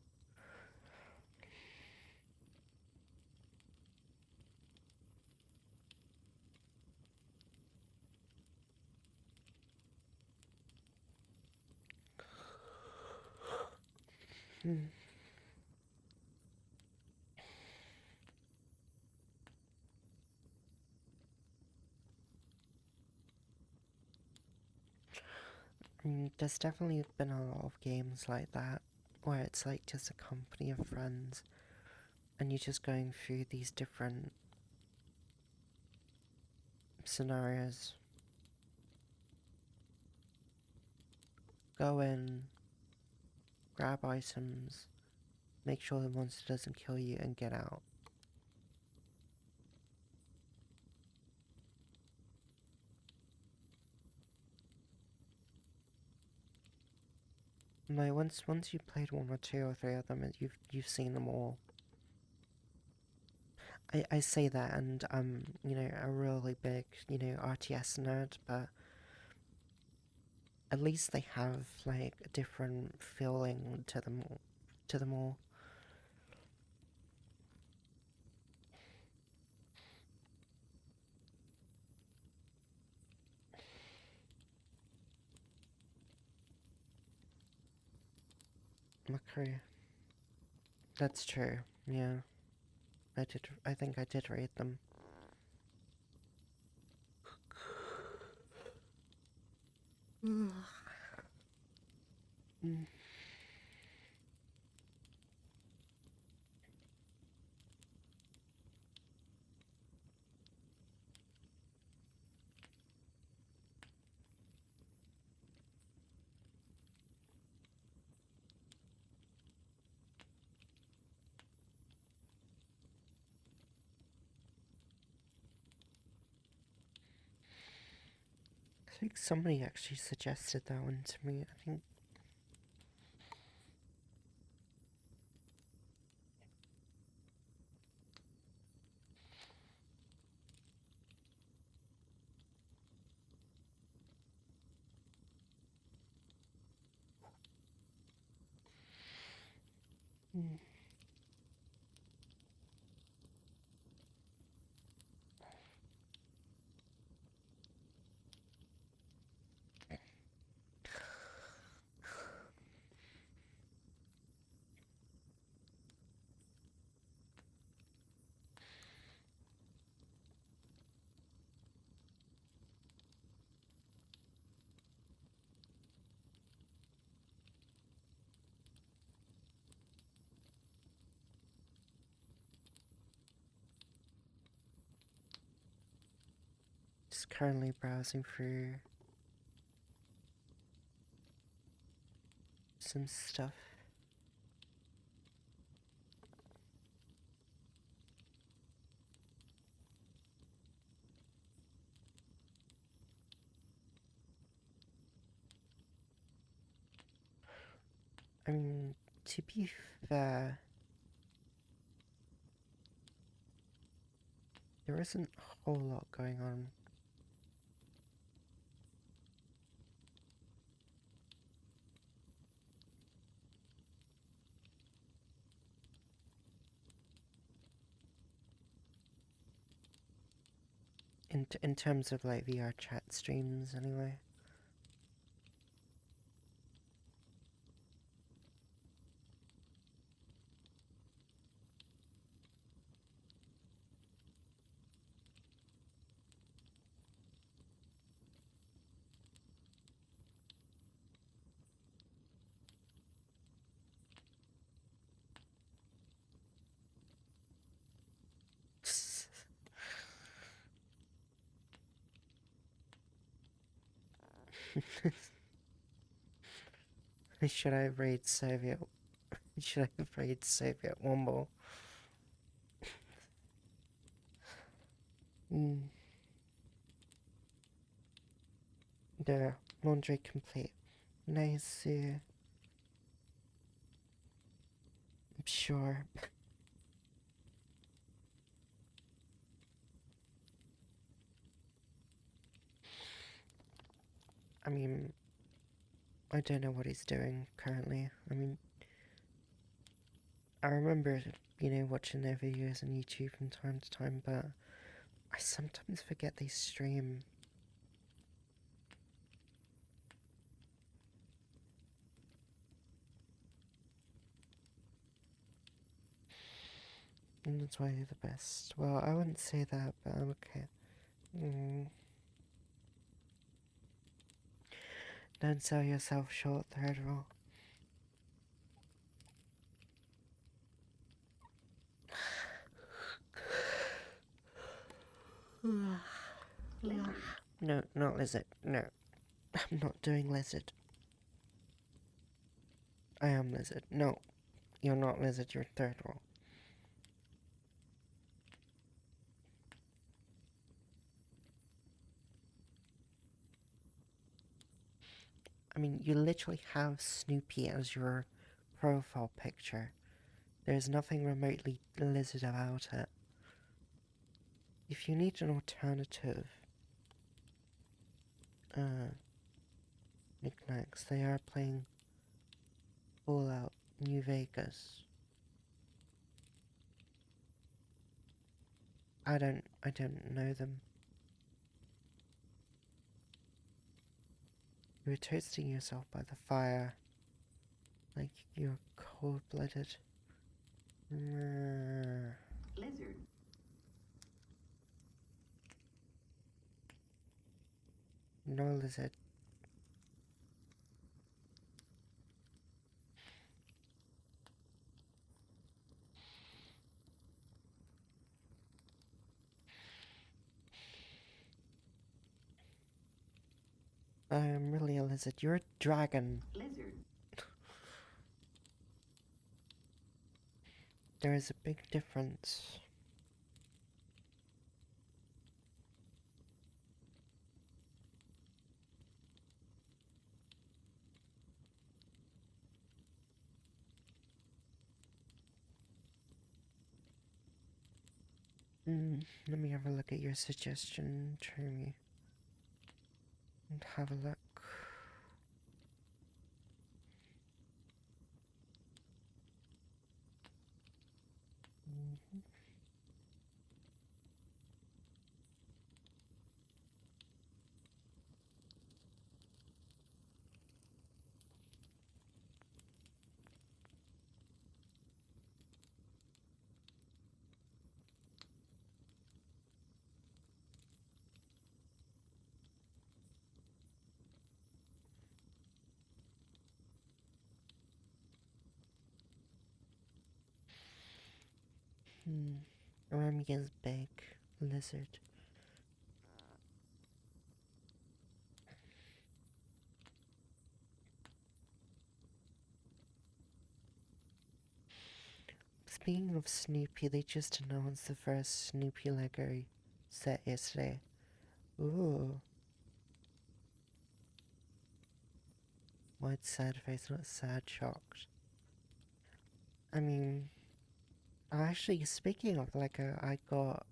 There's definitely been a lot of games like that, where it's like just a company of friends, and you're just going through these different scenarios. Go in, grab items, make sure the monster doesn't kill you, and get out. Like once you've played one or two or three of them, you've seen them all. I say that, and I'm, you know, a really big, you know, RTS nerd, but at least they have like a different feeling to them all. McCree. That's true. Yeah, I think I did read them. Mm. think somebody actually suggested that one to me. I think. Hmm. Just currently browsing through some stuff. I mean, to be fair, there isn't a whole lot going on. In terms of like VR chat streams, anyway. Should I raid Soviet? Should I raid Soviet Womble? There, laundry complete. Nice. Sure. I mean, I don't know what he's doing currently. I mean, I remember, watching their videos on YouTube from time to time, but I sometimes forget they stream. And that's why you're the best. Well, I wouldn't say that, but I'm okay. Don't sell yourself short, third roll. No, not lizard. No. I'm not doing lizard. I am lizard. No. You're not lizard, you're third roll. I mean, you literally have Snoopy as your profile picture. There's nothing remotely lizard about it. If you need an alternative, knickknacks, they are playing Fallout New Vegas. I don't know them. You were toasting yourself by the fire, like you're cold-blooded. Lizard. No lizard. I'm really a lizard. You're a dragon. Lizard. There is a big difference. Let me have a look at your suggestion, Jeremy. And have a look. Remy is big. Lizard. Speaking of Snoopy, they just announced the first Snoopy Lego set yesterday. Ooh. Wide sad face, not sad, shocked. I mean, actually, speaking of Lego, I got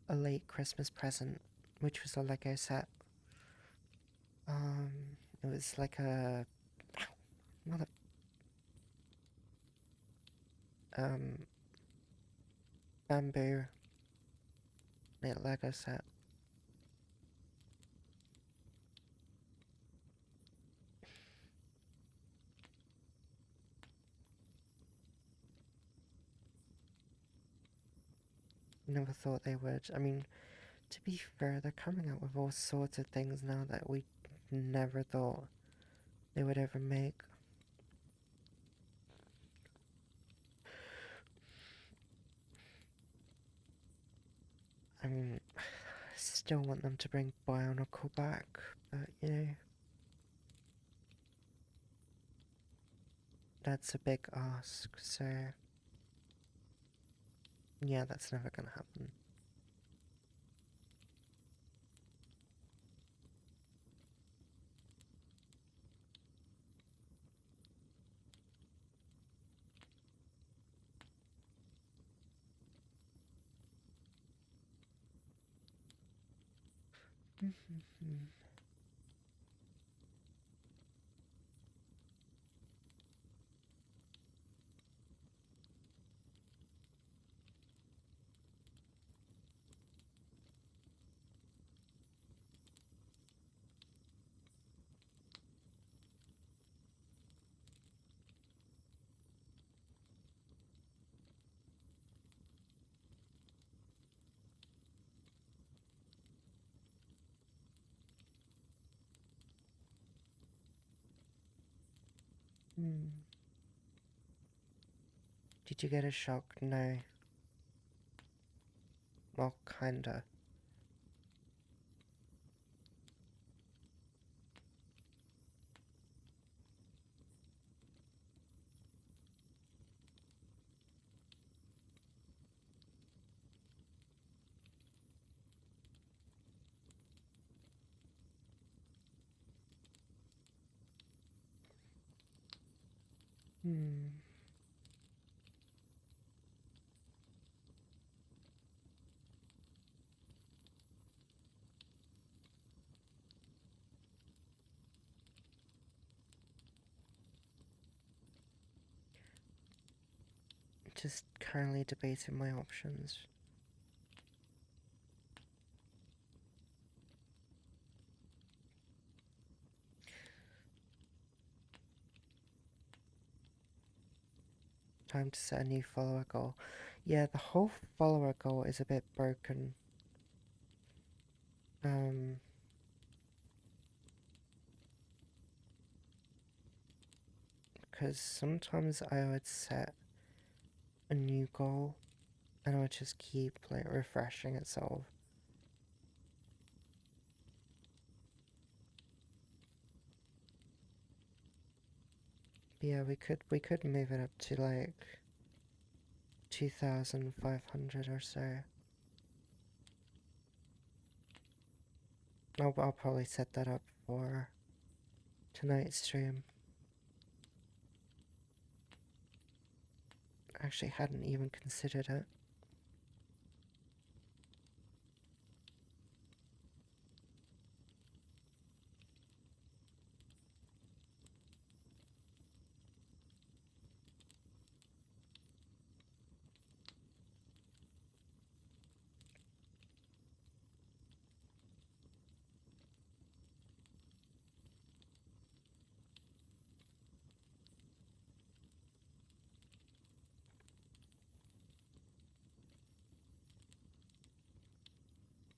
a late Christmas present, which was a Lego set. It was like a mother bamboo knit Lego set. Never thought they would. I mean, to be fair, they're coming out with all sorts of things now that we never thought they would ever make. I mean, I still want them to bring Bionicle back, but you know, that's a big ask, so yeah, that's never gonna happen. Did you get a shock? No. Well, kinda. Just currently debating my options. Time to set a new follower goal. Yeah, the whole follower goal is a bit broken. Because sometimes I would set a new goal and it would just keep like refreshing itself. But yeah, we could move it up to like 2,500 or so. I'll probably set that up for tonight's stream. Actually hadn't even considered it.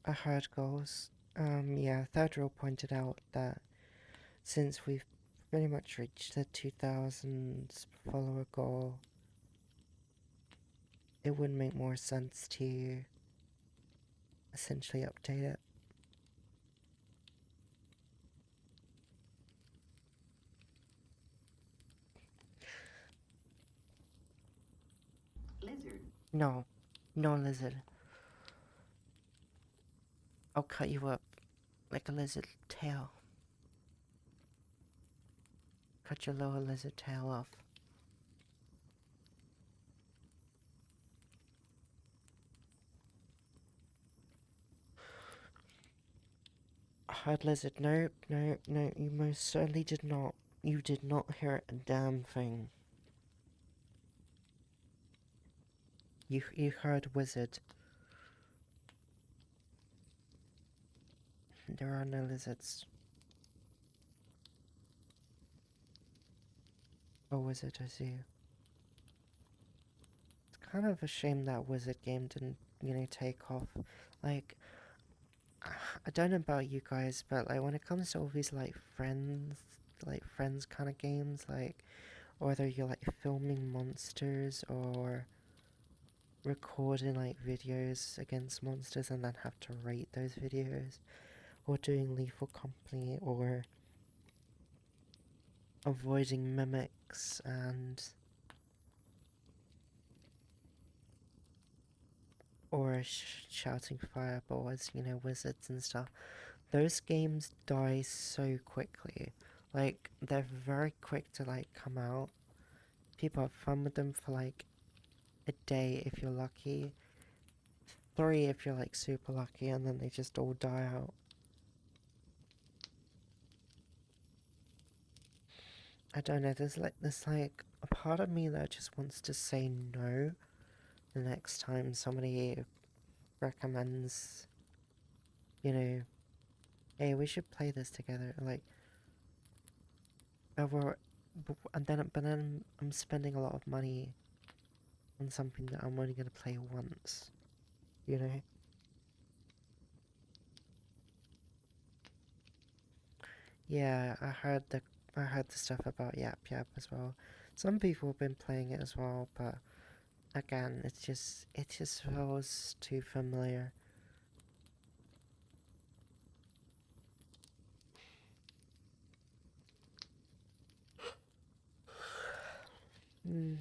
I heard goals. Yeah, Thaddeus pointed out that since we've pretty much reached the 2000 follower goal, it would make more sense to essentially update it. Lizard. No, no lizard. I'll cut you up like a lizard tail. Cut your lower lizard tail off. Hard lizard, no, no, no, you most certainly did not. You did not hear a damn thing. You heard wizard. There are no lizards. Oh, wizard, I see. It's kind of a shame that wizard game didn't, take off. Like, I don't know about you guys, but like when it comes to all these like friends kind of games, like whether you're like filming monsters or recording like videos against monsters and then have to rate those videos, or doing lethal company, or avoiding mimics and or shouting fireballs, wizards and stuff. Those games die so quickly. Like they're very quick to like come out. People have fun with them for like a day if you're lucky, 3 if you're like super lucky, and then they just all die out. I don't know, there's like a part of me that just wants to say no the next time somebody recommends, you know, hey, we should play this together. Like, over, but then I'm spending a lot of money on something that I'm only gonna play once, you know? Yeah, I heard the stuff about Yap Yap as well. Some people have been playing it as well, but again, it just feels too familiar. Mm.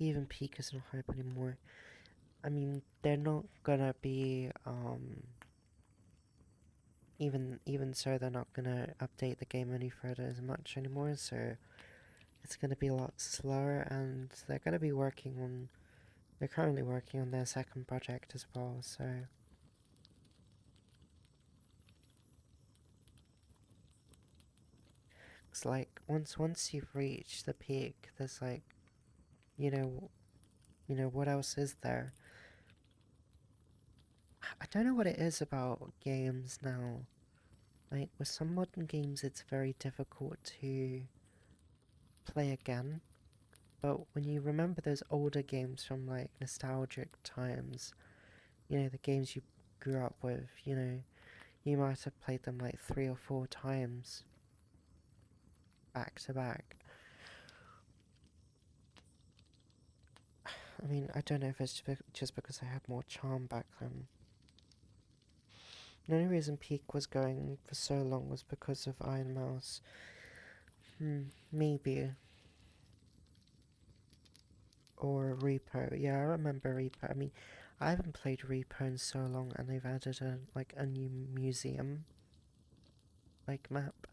Even Peak isn't hype anymore. I mean, they're not gonna be even so, they're not gonna update the game any further as much anymore. So it's gonna be a lot slower, and they're gonna be working on. They're currently working on their second project as well. So it's like once you've reached the peak, there's like you know what else is there? I don't know what it is about games now. Like with some modern games, it's very difficult to play again. But when you remember those older games from like nostalgic times, the games you grew up with, you might have played them like 3 or 4 times back to back. I mean, I don't know if it's just because I had more charm back then. The only reason Peak was going for so long was because of Iron Mouse. Maybe. Or Repo. Yeah, I remember Repo. I mean, I haven't played Repo in so long, and they've added a new museum like map,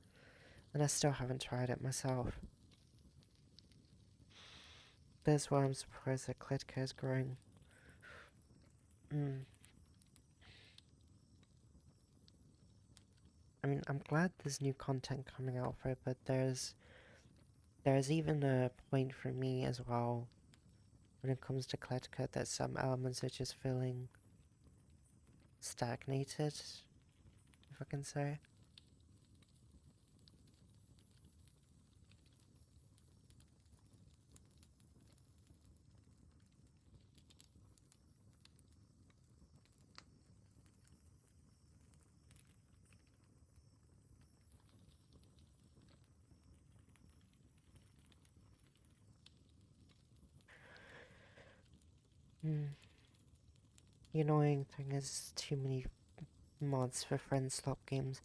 and I still haven't tried it myself. That's why I'm surprised that Kletka is growing. Mm. I mean, I'm glad there's new content coming out for it, but there's even a point for me as well when it comes to Kletka that some elements are just feeling stagnated, if I can say. Hmm. The annoying thing is too many mods for friend slot games.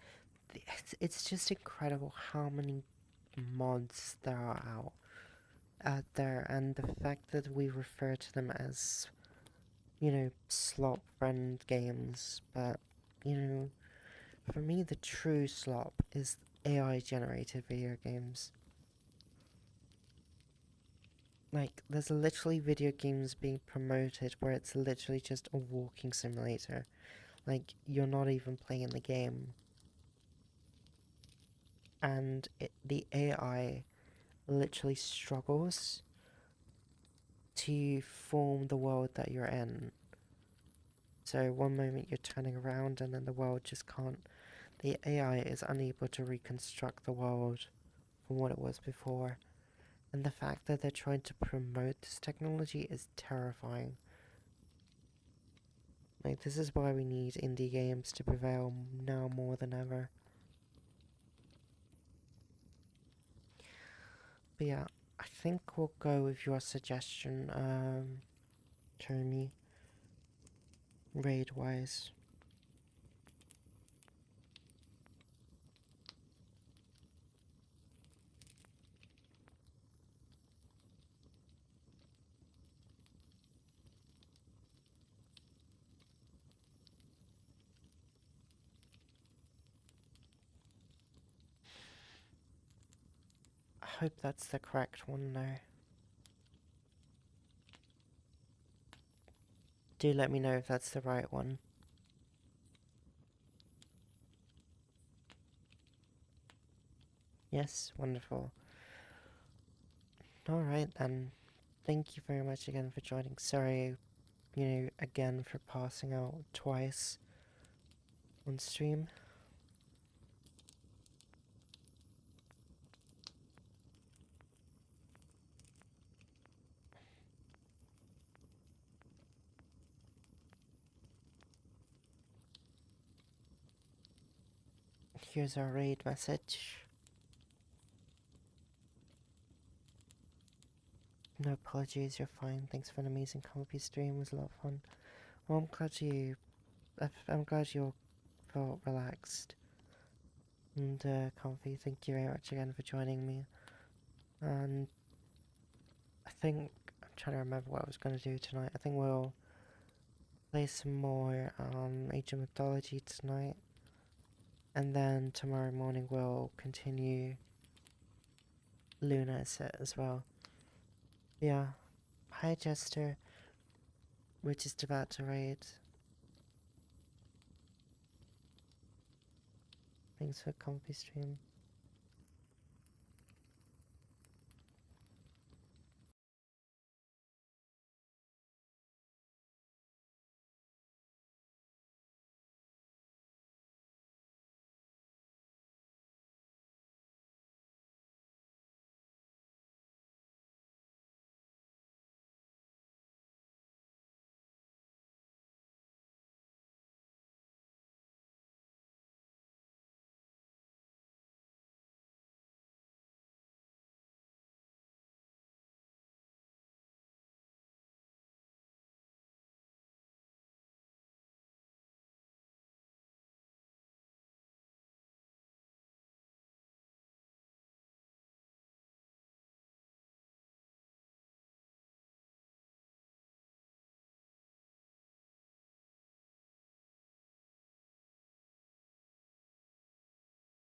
It's just incredible how many mods there are out there, and the fact that we refer to them as, slop friend games, but, for me the true slop is AI generated video games. Like, there's literally video games being promoted where it's literally just a walking simulator. Like, you're not even playing the game. And the AI literally struggles to form the world that you're in. So one moment you're turning around and then the world just can't. The AI is unable to reconstruct the world from what it was before. And the fact that they're trying to promote this technology is terrifying. Like, this is why we need indie games to prevail now more than ever. But yeah, I think we'll go with your suggestion, Jeremy, raid-wise. I hope that's the correct one though. Do let me know if that's the right one. Yes, wonderful. Alright then. Thank you very much again for joining. Sorry, again for passing out twice on stream. Here's our raid message. No apologies, you're fine. Thanks for an amazing comfy stream. It was a lot of fun. Well, I'm glad you felt relaxed and comfy. Thank you very much again for joining me. And I think I'm trying to remember what I was going to do tonight. I think we'll play some more Age of Mythology tonight, and then tomorrow morning we'll continue Luna set as well. Yeah. Hi Jester. We're just about to raid. Thanks for comfy stream.